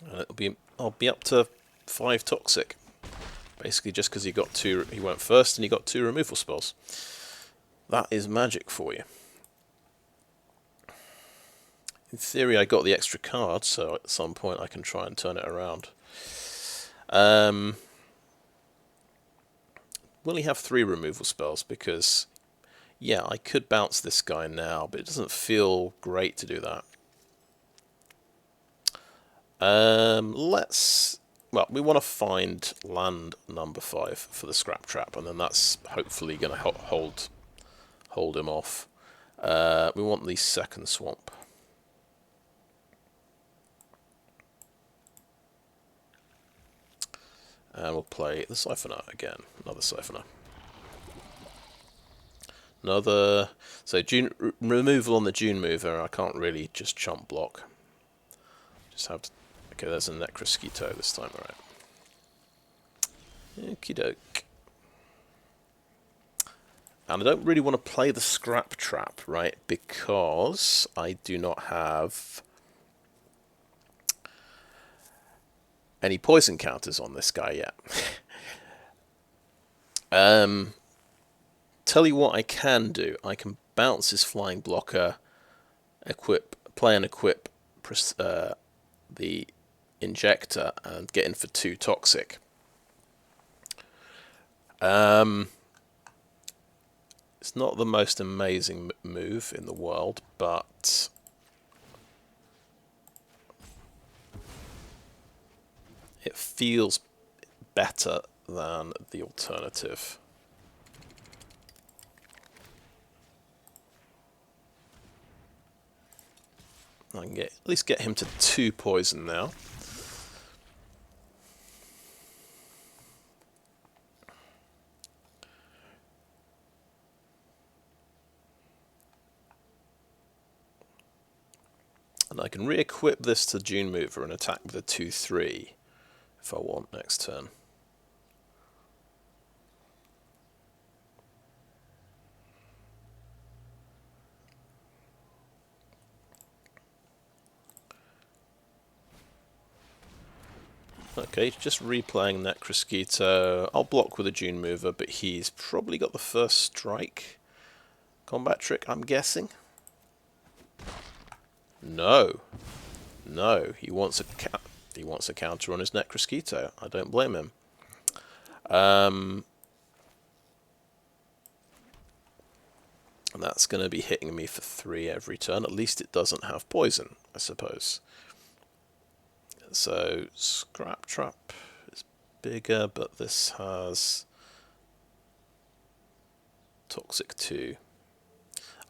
And I'll be up to 5 toxic. Basically just because he went first and he got 2 removal spells. That is magic for you. In theory I got the extra card, so at some point I can try and turn it around. Will he have 3 removal spells? Because, yeah, I could bounce this guy now, but it doesn't feel great to do that. Well, we want to find land number 5 for the Scrap Trap, and then that's hopefully going to hold him off. We want the second swamp. And we'll play the Syphoner again. Another Syphoner. So removal on the Dune Mover. I can't really just chump block. Just have to. Okay, there's a Necrosquito this time, alright. Okie doke. And I don't really want to play the Scrap Trap, right? Because I do not have any poison counters on this guy yet. Tell you what I can do. I can bounce his flying blocker, play and equip the Injector, and get in for 2 toxic. It's not the most amazing move in the world, but it feels better than the alternative. I can at least get him to 2 poison now. And I can re-equip this to Dune Mover and attack with a 2/3 if I want next turn. Okay, just replaying Necrosquito. I'll block with a Dune Mover, but he's probably got the first strike combat trick, I'm guessing. No. No, he wants a counter on his Necrosquito. I don't blame him. And that's going to be hitting me for 3 every turn. At least it doesn't have poison, I suppose. So, Scrap Trap is bigger, but this has Toxic 2.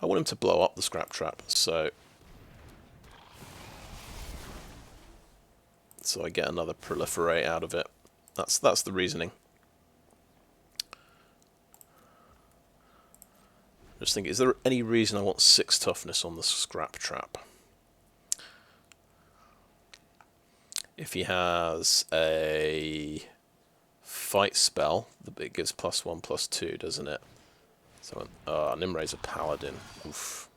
I want him to blow up the Scrap Trap, so I get another Proliferate out of it. That's the reasoning. Just think, is there any reason I want 6 toughness on the Scrap Trap? If he has a fight spell, it gives +1/+2, doesn't it? So, Nimre's a paladin. Oof.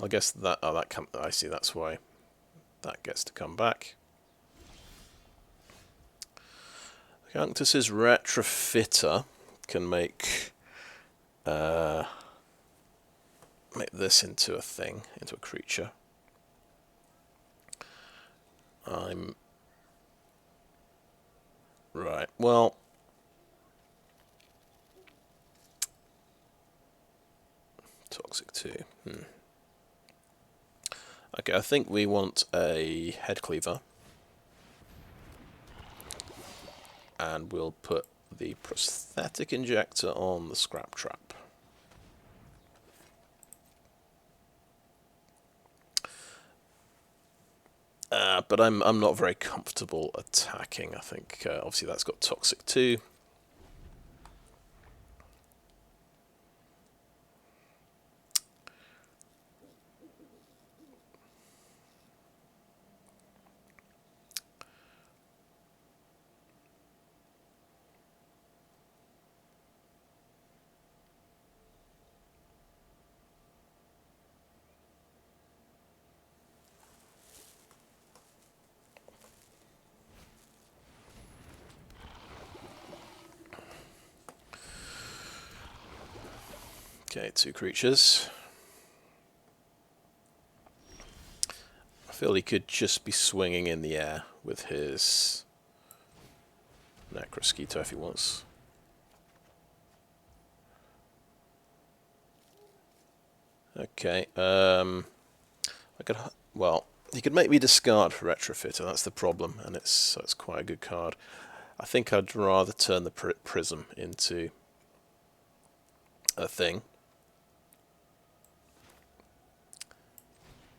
I guess that. Oh, I see. That's why that gets to come back. Unctus's Retrofitter can make this into a thing, into a creature. Right, well, Toxic 2. Okay, I think we want a Head Cleaver. And we'll put the Prosthetic Injector on the Scrap Trap. But I'm not very comfortable attacking. I think obviously that's got Toxic 2. Okay, 2 creatures. I feel he could just be swinging in the air with his Necrosquito if he wants. Okay, he could make me discard for Retrofitter, that's the problem, and it's quite a good card. I think I'd rather turn the Prism into a thing.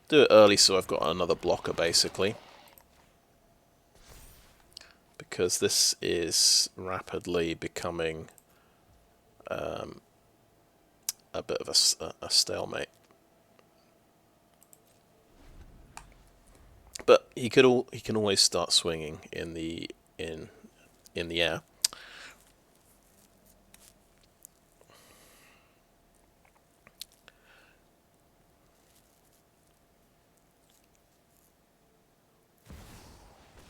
Do it early so I've got another blocker, basically. Because this is rapidly becoming a bit of a stalemate. But he can always start swinging in the air.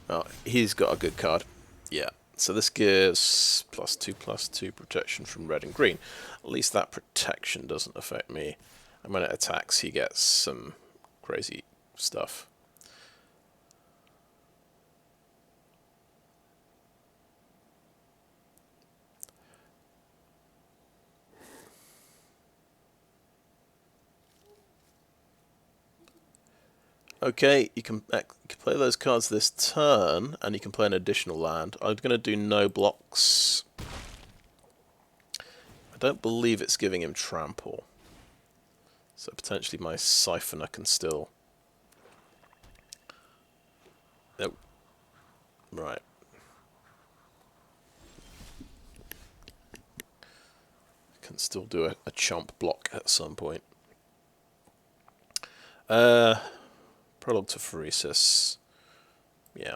Oh, he's got a good card. Yeah. So this gives +2/+2 protection from red and green. At least that protection doesn't affect me. And when it attacks, he gets some crazy stuff. Okay, you can play those cards this turn, and you can play an additional land. I'm going to do no blocks. I don't believe it's giving him trample. So potentially my Syphoner can still... Nope. Right. Can still do a chomp block at some point. Prologue to Phyresis. Yeah.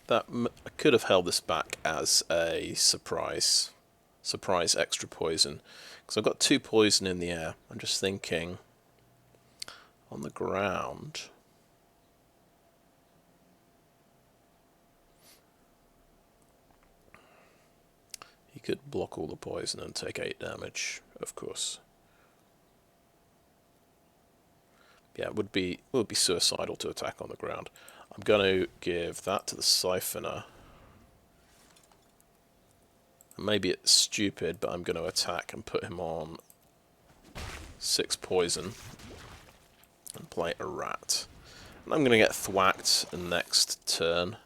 I could have held this back as a surprise extra poison, because I've got 2 poison in the air. I'm just thinking, on the ground, he could block all the poison and take 8 damage, of course. Yeah, it would be suicidal to attack on the ground. I'm going to give that to the Syphoner. Maybe it's stupid, but I'm going to attack and put him on 6 poison and play a rat. And I'm going to get thwacked next turn.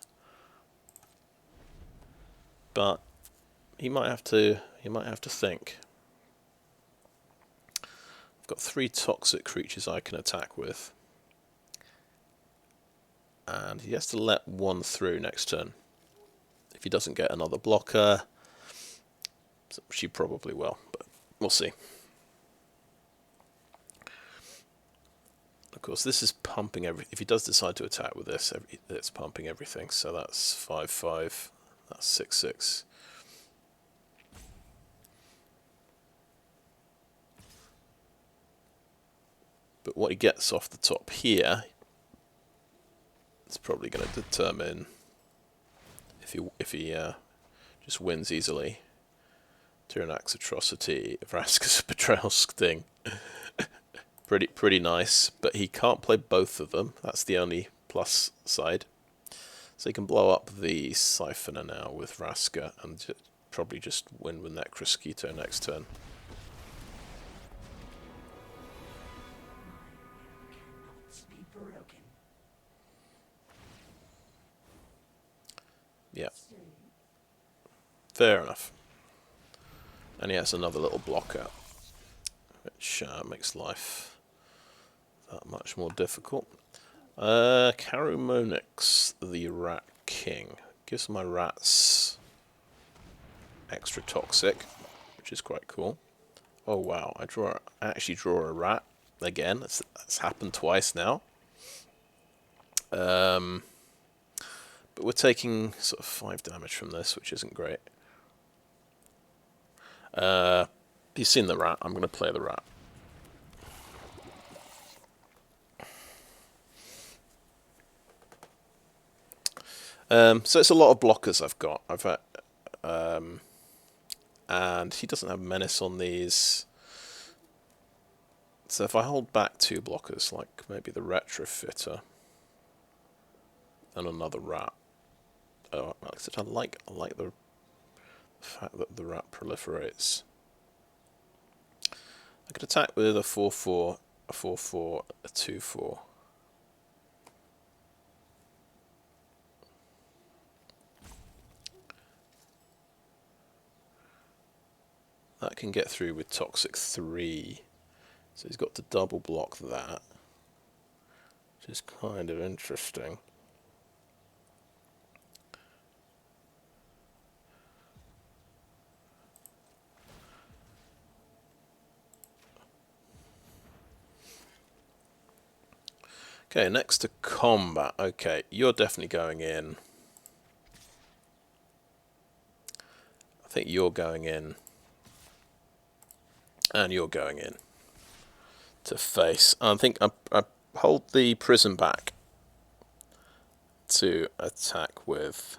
But he might have to think. I've got 3 toxic creatures I can attack with. And he has to let 1 through next turn. If he doesn't get another blocker, she probably will, but we'll see. Of course, this is pumping everything. If he does decide to attack with this, it's pumping everything. So that's 5/5. That's 6/6. But what he gets off the top here is probably going to determine if he just wins easily. Tyrannax Atrocity, Vraska's Betrayal Sting. Pretty nice, but he can't play both of them. That's the only plus side. So he can blow up the Syphoner now with Vraska and probably just win with Necrosquito next turn. Yeah. Fair enough. And he has another little blocker, which makes life that much more difficult. Karumonix, the Rat King, gives my rats extra toxic, which is quite cool. Oh wow, I actually draw a rat again. That's happened twice now. But we're taking sort of 5 damage from this, which isn't great. You've seen the rat. I'm going to play the rat. So it's a lot of blockers I've got. And he doesn't have menace on these. So if I hold back 2 blockers, like maybe the Retrofitter and another rat. Oh, I like the fact that the rat proliferates. I could attack with a 4/4, a 4/4, a 2/4. That can get through with Toxic 3. So he's got to double block that, which is kind of interesting. Okay, next to combat. Okay, you're definitely going in. I think you're going in. And you're going in to face. I think I hold the Prism back to attack with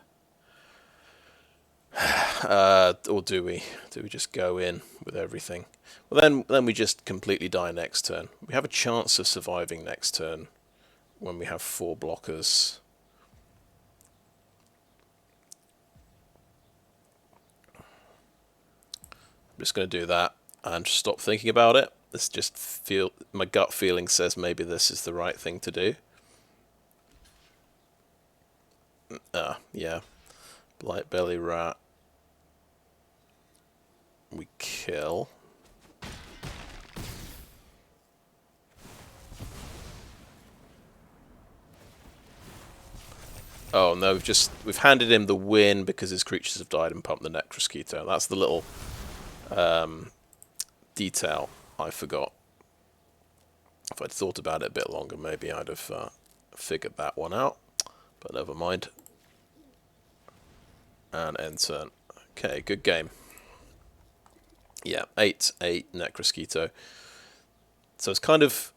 Or do we? Do we just go in with everything? Well, then we just completely die next turn. We have a chance of surviving next turn when we have 4 blockers. I'm just going to do that and stop thinking about it. This just my gut feeling says maybe this is the right thing to do. Yeah. Blightbelly Rat. We kill. Oh no, we've handed him the win because his creatures have died and pumped the Necrosquito. That's the little detail I forgot. If I'd thought about it a bit longer, maybe I'd have figured that one out. But never mind. And end turn. Okay, good game. Yeah, 8/8 Necrosquito. So it's kind of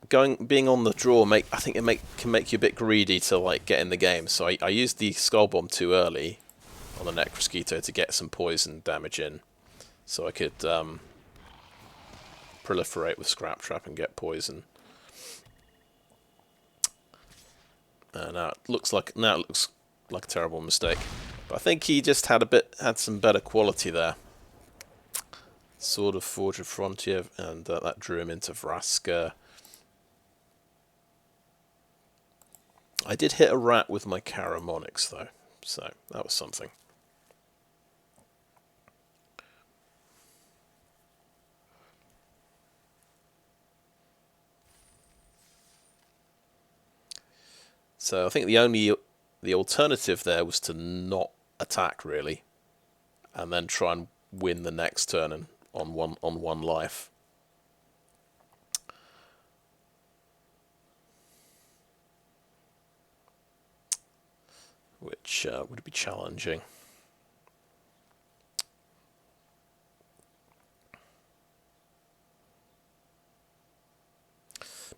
being on the draw. I think can make you a bit greedy to like get in the game. So I used the Skullbomb too early on the Necrosquito to get some poison damage in, so I could proliferate with Scrap Trap and get poison. Now it looks like a terrible mistake. But I think he just had some better quality there. Sword of Forge of Frontier, and that drew him into Vraska. I did hit a rat with my Karumonix though, so that was something. So I think the alternative there was to not attack really, and then try and win the next turn and on one life. Which would be challenging.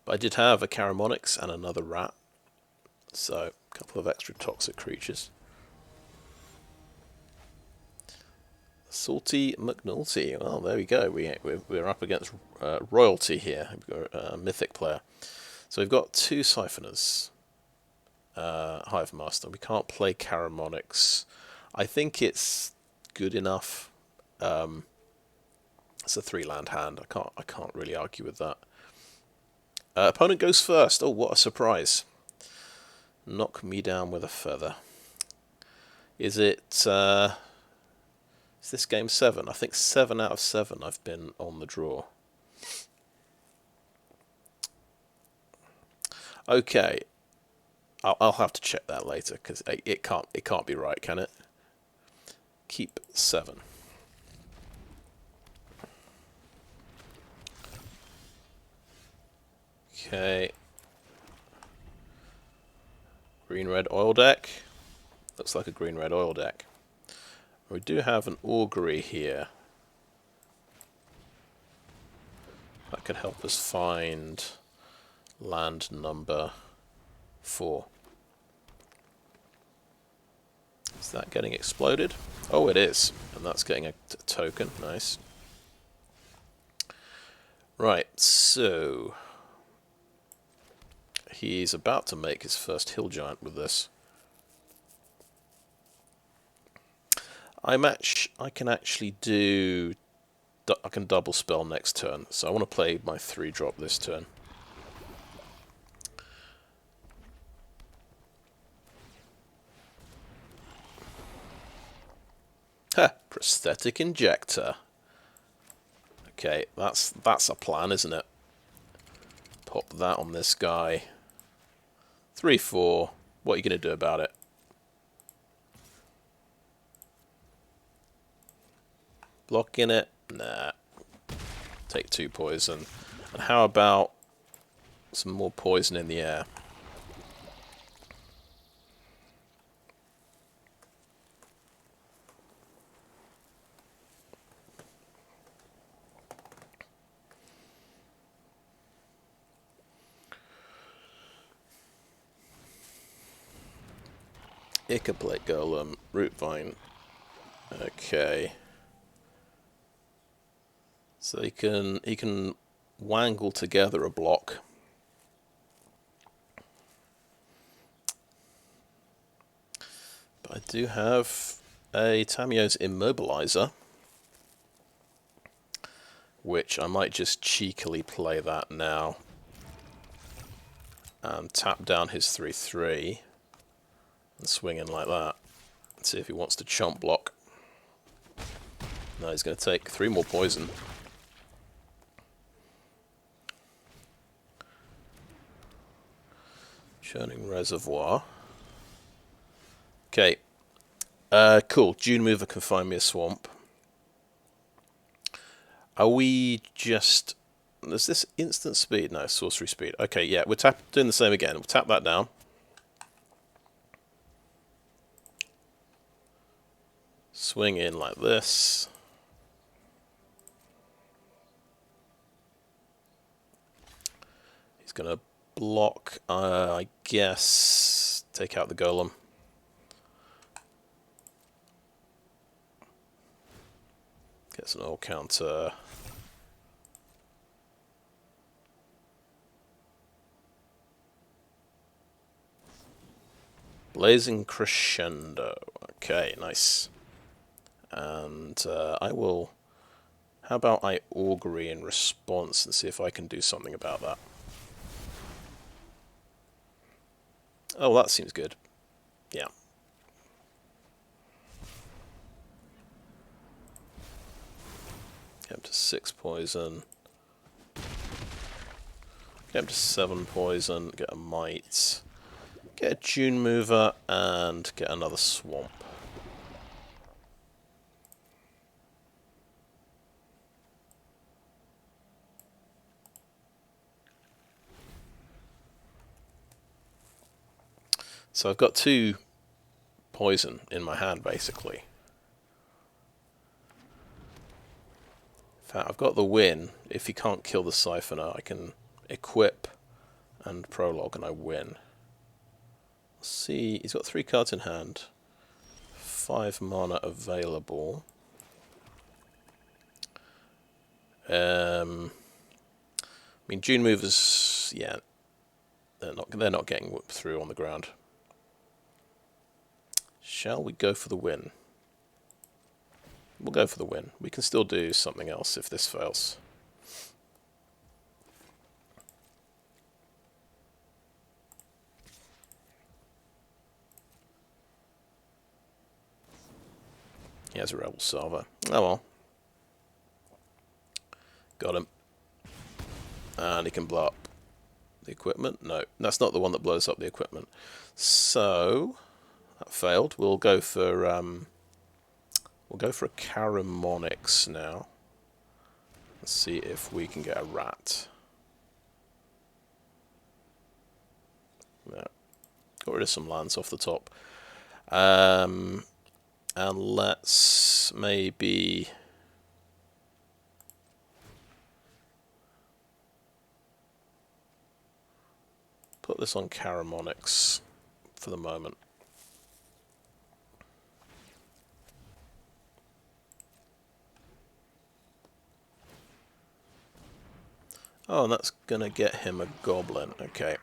But I did have a Karumonix and another rat, so a couple of extra toxic creatures. Salty McNulty. Well, there we go. We're up against royalty here. We've got a mythic player. So we've got 2 Syphoners. Hive Master. We can't play Karumonix. I think it's good enough. It's a 3-land hand. I can't really argue with that. Opponent goes first. Oh, what a surprise! Knock me down with a feather. Is it? Is this game 7? I think 7 out of 7 I've been on the draw. Okay. I'll have to check that later because it can't be right, can it? Keep 7. Okay. Green-red oil deck. Looks like a green-red oil deck. We do have an augury here. That could help us find land number 4. Is that getting exploded? Oh, it is. And that's getting a token. Nice. Right, so he's about to make his first hill giant with this. I can actually do... I can double spell next turn, so I want to play my 3-drop this turn. Ha! Prosthetic Injector. Okay, that's a plan, isn't it? Pop that on this guy. 3/4. What are you going to do about it? Blocking it? Nah. Take 2 poison. And how about some more poison in the air? Ichor Golem, Root Vine. Okay. So he can wangle together a block. But I do have a Tamiyo's Immobilizer, which I might just cheekily play that now and tap down his 3/3 and swing in like that. Let's see if he wants to chomp block. No, he's going to take 3 more poison. Churning Reservoir. Okay. Cool. Dune Mover can find me a swamp. Are we just... Is this instant speed? No, sorcery speed. Okay, yeah, we're doing the same again. We'll tap that down. Swing in like this. He's going to block, I guess, take out the golem. Gets an all counter. Blazing Crescendo. Okay, nice. And I will... How about I Augury in response and see if I can do something about that. Oh, that seems good. Yeah. Get him to 6 poison. Get him to 7 poison. Get a Might. Get a Dune Mover and get another Swamp. So I've got 2 poison in my hand, basically. In fact, I've got the win. If he can't kill the Siphoner, I can equip and Prologue and I win. Let's see, he's got 3 cards in hand. 5 mana available. I mean, Dune Movers, yeah, they're not getting whipped through on the ground. Shall we go for the win? We'll go for the win. We can still do something else if this fails. He has a Rebel Salvo. Oh well. Got him. And he can blow up the equipment. No, that's not the one that blows up the equipment. So that failed. We'll go for a Karumonix now. Let's see if we can get a rat. No. Got rid of some lands off the top. And let's maybe... put this on Karumonix for the moment. Oh, and that's going to get him a goblin. Okay.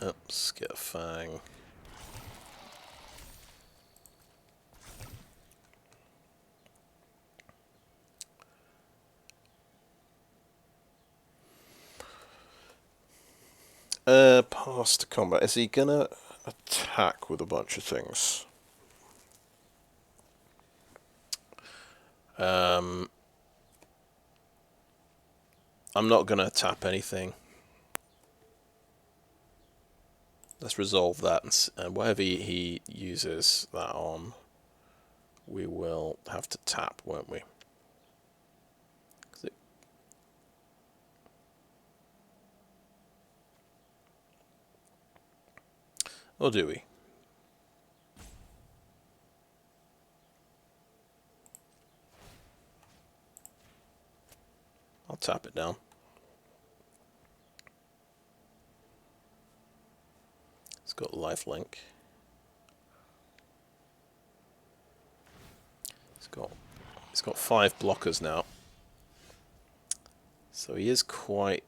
Oops, get a fang. Past combat. Is he gonna attack with a bunch of things? I'm not gonna tap anything. Let's resolve that, and whatever he uses that on, we will have to tap, won't we? Or do we? I'll tap it down. It's got lifelink. It's got 5 blockers now. So he is quite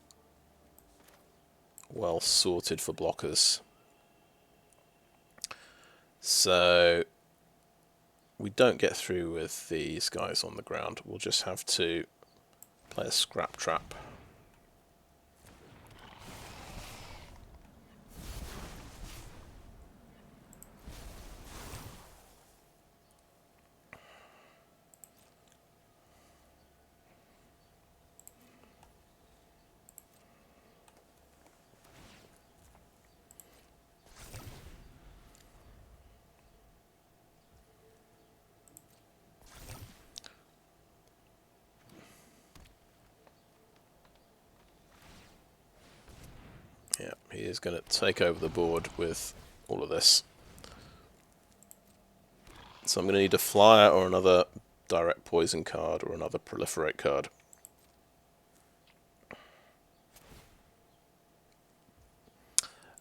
well sorted for blockers. So we don't get through with these guys on the ground. We'll just have to play a scrap trap. Yeah, he is going to take over the board with all of this. So I'm going to need a flyer or another direct poison card or another proliferate card.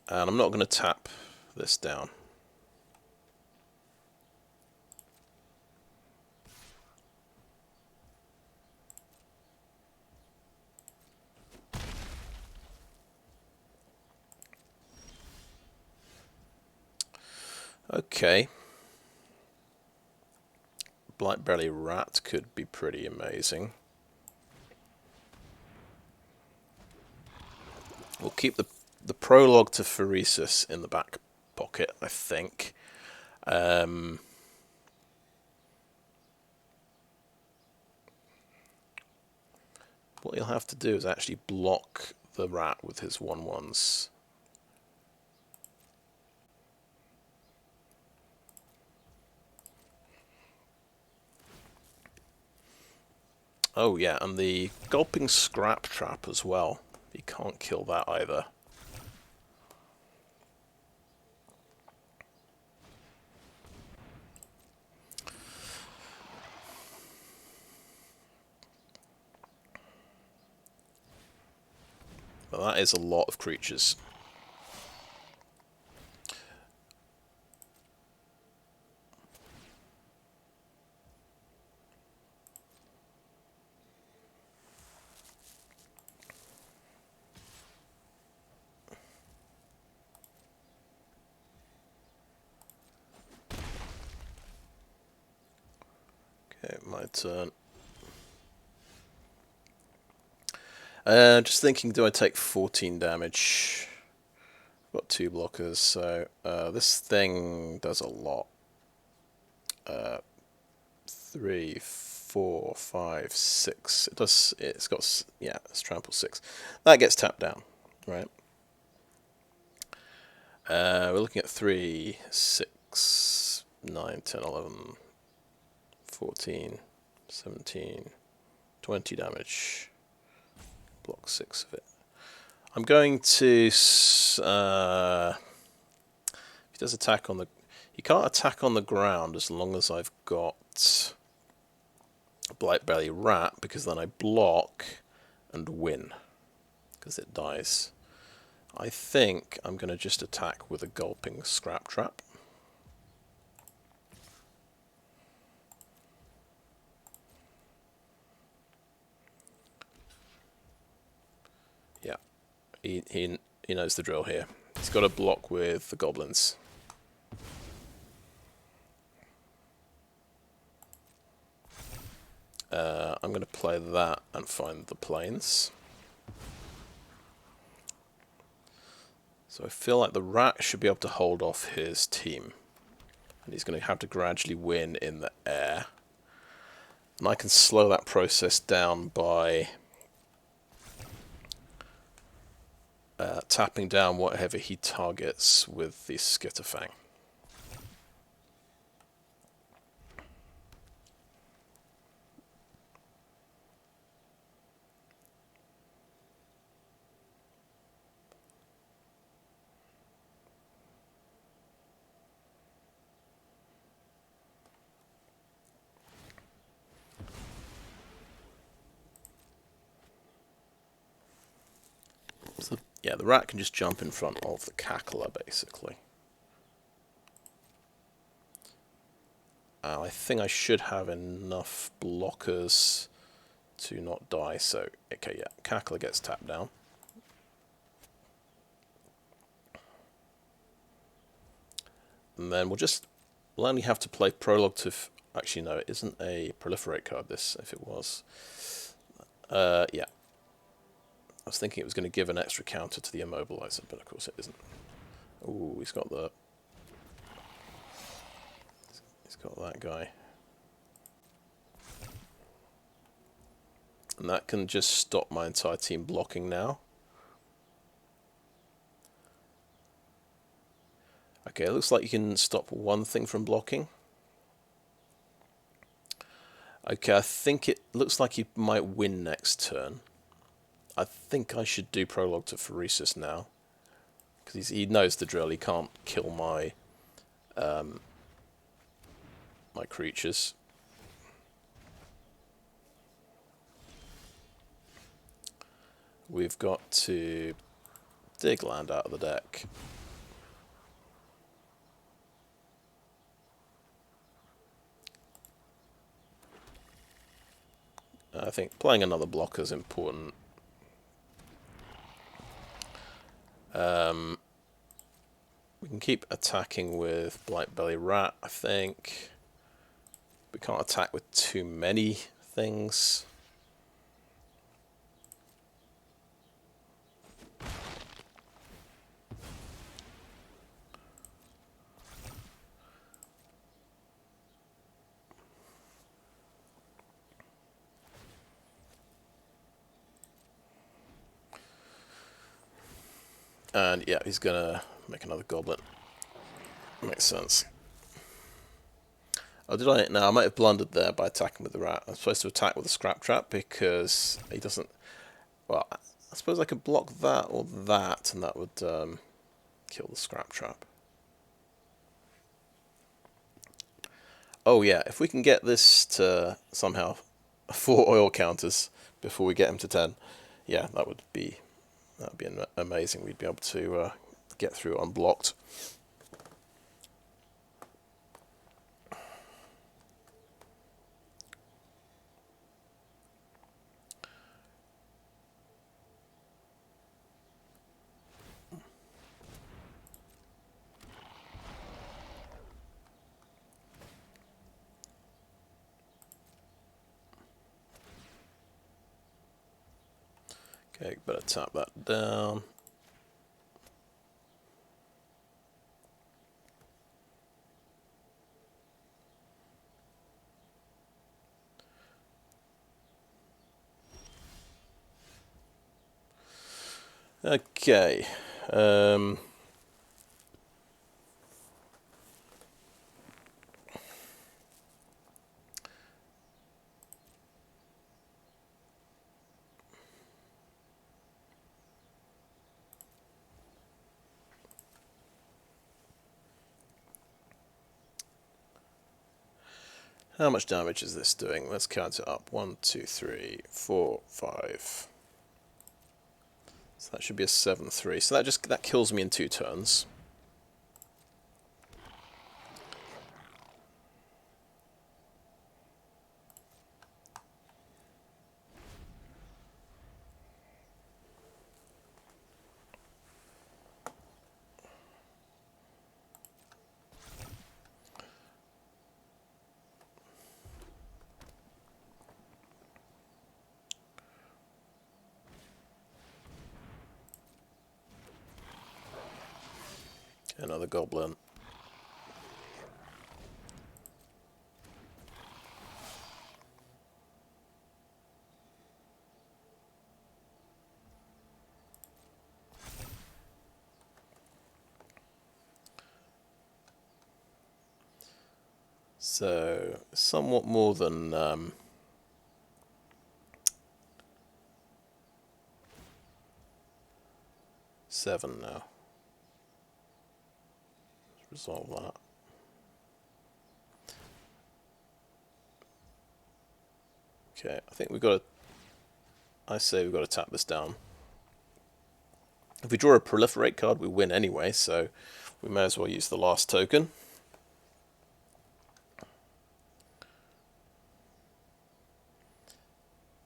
And I'm not going to tap this down. Okay. Blightbelly Rat could be pretty amazing. We'll keep the Prologue to Phyresis in the back pocket, I think. What he'll have to do is actually block the rat with his 1/1s. Oh yeah, and the Gulping Scrap Trap as well. You can't kill that either. But that is a lot of creatures. Okay, my turn. Just thinking, do I take 14 damage? Got 2 blockers, so this thing does a lot. 3, 4, 5, 6. It's got, yeah, it's trample 6. That gets tapped down, right? We're looking at 3, 6, 9, 10, 11, 14, 17, 20 damage. Block 6 of it. I'm going to... if he does attack on the... He can't attack on the ground as long as I've got Blightbelly Rat, because then I block and win, because it dies. I think I'm going to just attack with a Gulping Scrap Trap. Yeah, he knows the drill here. He's got to block with the goblins. I'm going to play that and find the planes. So I feel like the rat should be able to hold off his team. And he's going to have to gradually win in the air. And I can slow that process down by tapping down whatever he targets with the Skitterfang. Yeah, the rat can just jump in front of the cackler, basically. I think I should have enough blockers to not die, so, okay, yeah, cackler gets tapped down. And then we'll only have to play Prologue to... Actually, no, it isn't a Proliferate card, this, if it was. Yeah. I was thinking it was going to give an extra counter to the Immobilizer, but of course it isn't. Ooh, he's got that guy. And that can just stop my entire team blocking now. Okay, it looks like you can stop one thing from blocking. Okay, I think it looks like he might win next turn. I think I should do Prologue to Phyresis now. Because he knows the drill, he can't kill my my creatures. We've got to dig land out of the deck. I think playing another blocker is important. We can keep attacking with Blightbelly Rat, I think. We can't attack with too many things. And yeah, he's gonna make another goblin. Makes sense. Oh, did I? No, I might have blundered there by attacking with the rat. I'm supposed to attack with the scrap trap because he doesn't... Well, I suppose I could block that or that, and that would kill the scrap trap. Oh yeah, if we can get this to somehow 4 oil counters before we get him to 10, yeah, that would be amazing. We'd be able to get through unblocked. Okay, better tap that down. Okay. How much damage is this doing? Let's count it up. 1, 2, 3, 4, 5. So that should be a 7-3. So that kills me in 2 turns. Another goblin. So, somewhat more than 7 now. Let's resolve that. Okay, I think I say we've got to tap this down. If we draw a Proliferate card, we win anyway, so we may as well use the last token.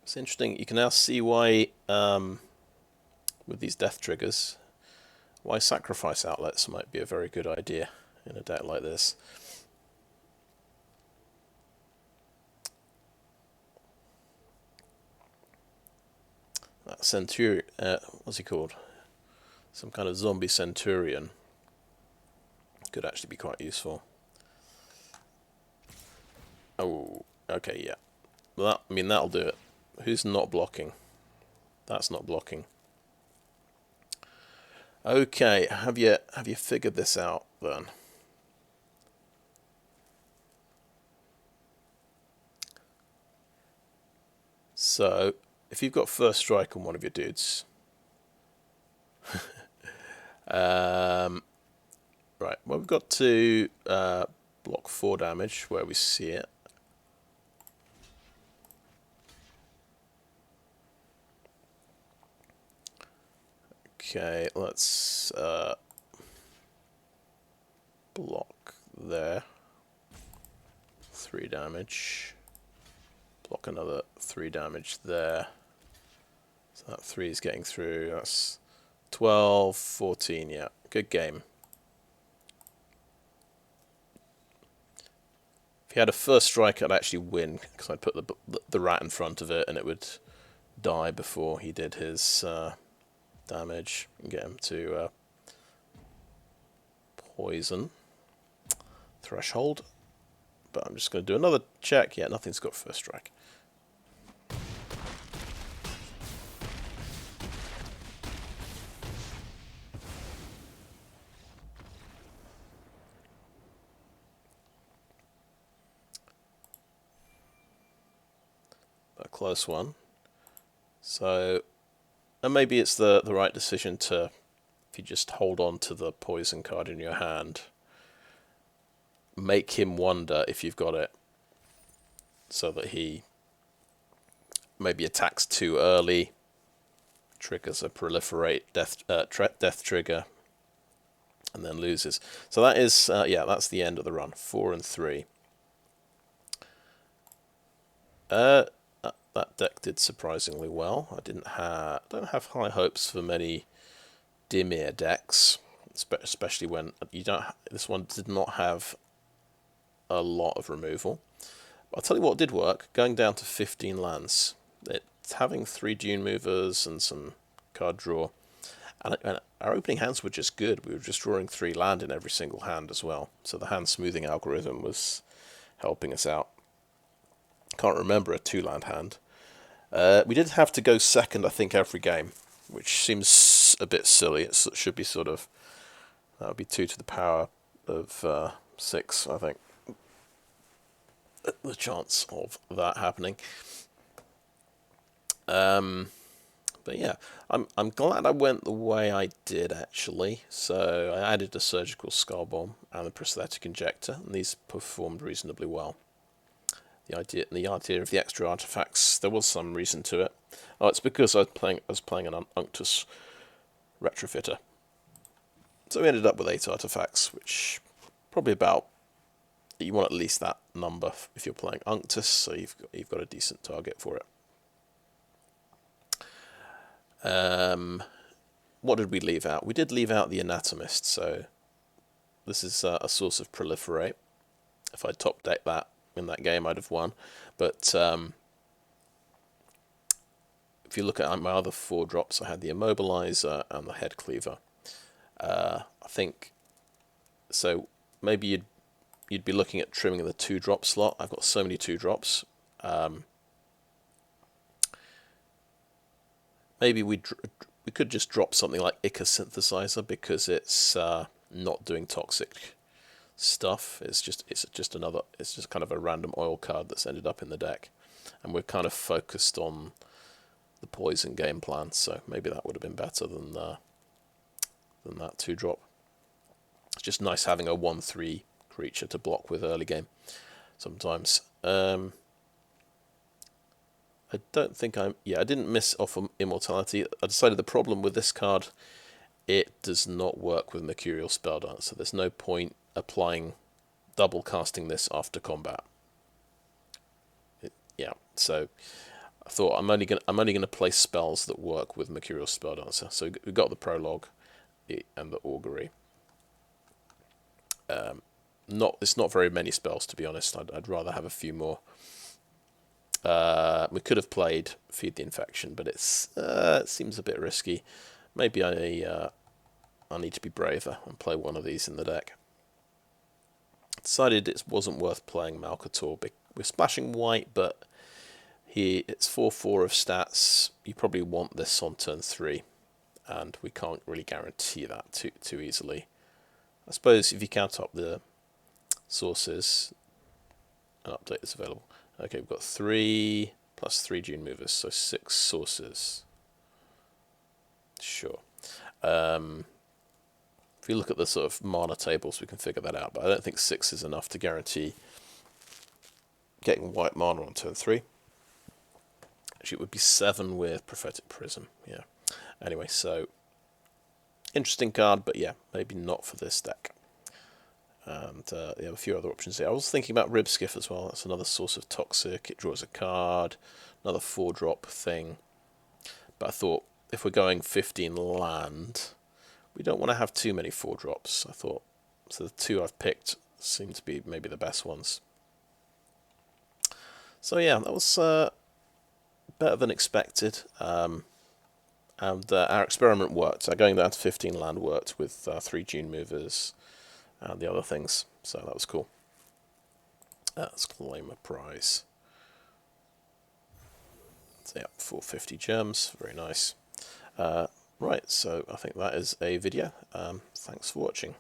It's interesting, you can now see why, with these death triggers, why sacrifice outlets might be a very good idea in a deck like this. That Centurion, what's he called? Some kind of zombie Centurion could actually be quite useful. Oh, okay, yeah. Well, I mean, that'll do it. Who's not blocking? That's not blocking. Okay, have you figured this out then? So, if you've got first strike on one of your dudes, right, well, we've got to block 4 damage where we see it. Okay, let's block there. 3 damage. Block another 3 damage there. So that 3 is getting through. That's 12, 14, yeah. Good game. If he had a first strike, I'd actually win, because I'd put the rat in front of it and it would die before he did his damage and get him to poison threshold. But I'm just going to do another check. Yeah, nothing's got first strike. A close one. So, and maybe it's the right decision to, if you just hold on to the poison card in your hand, make him wonder if you've got it, so that he maybe attacks too early, triggers a proliferate death trigger, and then loses. So that is, yeah, that's the end of the run. 4 and 3. That deck did surprisingly well. I don't have high hopes for many Dimir decks, especially when you don't. This one did not have a lot of removal. But I'll tell you what did work. Going down to 15 lands. It's having 3 Dune Movers and some card draw. And our opening hands were just good. We were just drawing 3 land in every single hand as well. So the hand smoothing algorithm was helping us out. Can't remember a 2-land hand. We did have to go second, I think, every game, which seems a bit silly. It should be sort of, that would be 2 to the power of 6, I think. The chance of that happening. But yeah, I'm glad I went the way I did, actually. So I added a Surgical Skullbomb and a Prosthetic Injector, and these performed reasonably well. The idea of the extra artifacts, there was some reason to it. Oh, it's because I was playing an Unctus Retrofitter. So we ended up with 8 artifacts, which probably about, you want at least that number if you're playing Unctus, so you've got a decent target for it. What did we leave out? We did leave out the Anatomist, so this is a source of Proliferate. If I top deck that in that game, I'd have won. But if you look at my other 4 drops, I had the Immobilizer and the Head Cleaver. I think, so maybe you'd be looking at trimming the 2-drop slot. I've got so many 2-drops. Maybe we could just drop something like Ichor Synthesizer, because it's not doing toxic stuff. It's just kind of a random oil card that's ended up in the deck, and we're kind of focused on the poison game plan. So maybe that would have been better than that 2-drop. It's just nice having a 1/3 creature to block with early game sometimes. I don't think I didn't miss off Immortality. I decided the problem with this card it does not work with Mercurial Spelldancer. There's no point applying double casting this after combat. Yeah, so I thought I'm only gonna play spells that work with Mercurial Spelldancer. So we've got the Prologue and the Augury. It's not very many spells, to be honest. I'd rather have a few more. We could have played Feed the Infection, but it seems a bit risky. Maybe I need to be braver and play one of these in the deck. Decided it wasn't worth playing Malcator. We're splashing white, but it's 4/4 of stats. You probably want this on turn 3, and we can't really guarantee that too easily. I suppose if you count up the sources, an update is available. Okay, we've got 3 plus 3 Dune Movers, so 6 sources. Sure. If you look at the sort of mana tables, we can figure that out, but I don't think 6 is enough to guarantee getting white mana on turn 3. Actually, it would be 7 with Prophetic Prism, yeah. Anyway, so, interesting card, but yeah, maybe not for this deck. And you have a few other options here. I was thinking about Ribskiff as well. That's another source of toxic. It draws a card, another 4-drop thing. But I thought, if we're going 15 land, we don't want to have too many 4-drops. I thought, so the 2 I've picked seem to be maybe the best ones. So yeah, that was better than expected. And our experiment worked. Going down to 15 land worked with 3 Dune Movers and the other things. So that was cool. Let's claim a prize. So yeah, 450 gems. Very nice. Right, so I think that is a video. Thanks for watching.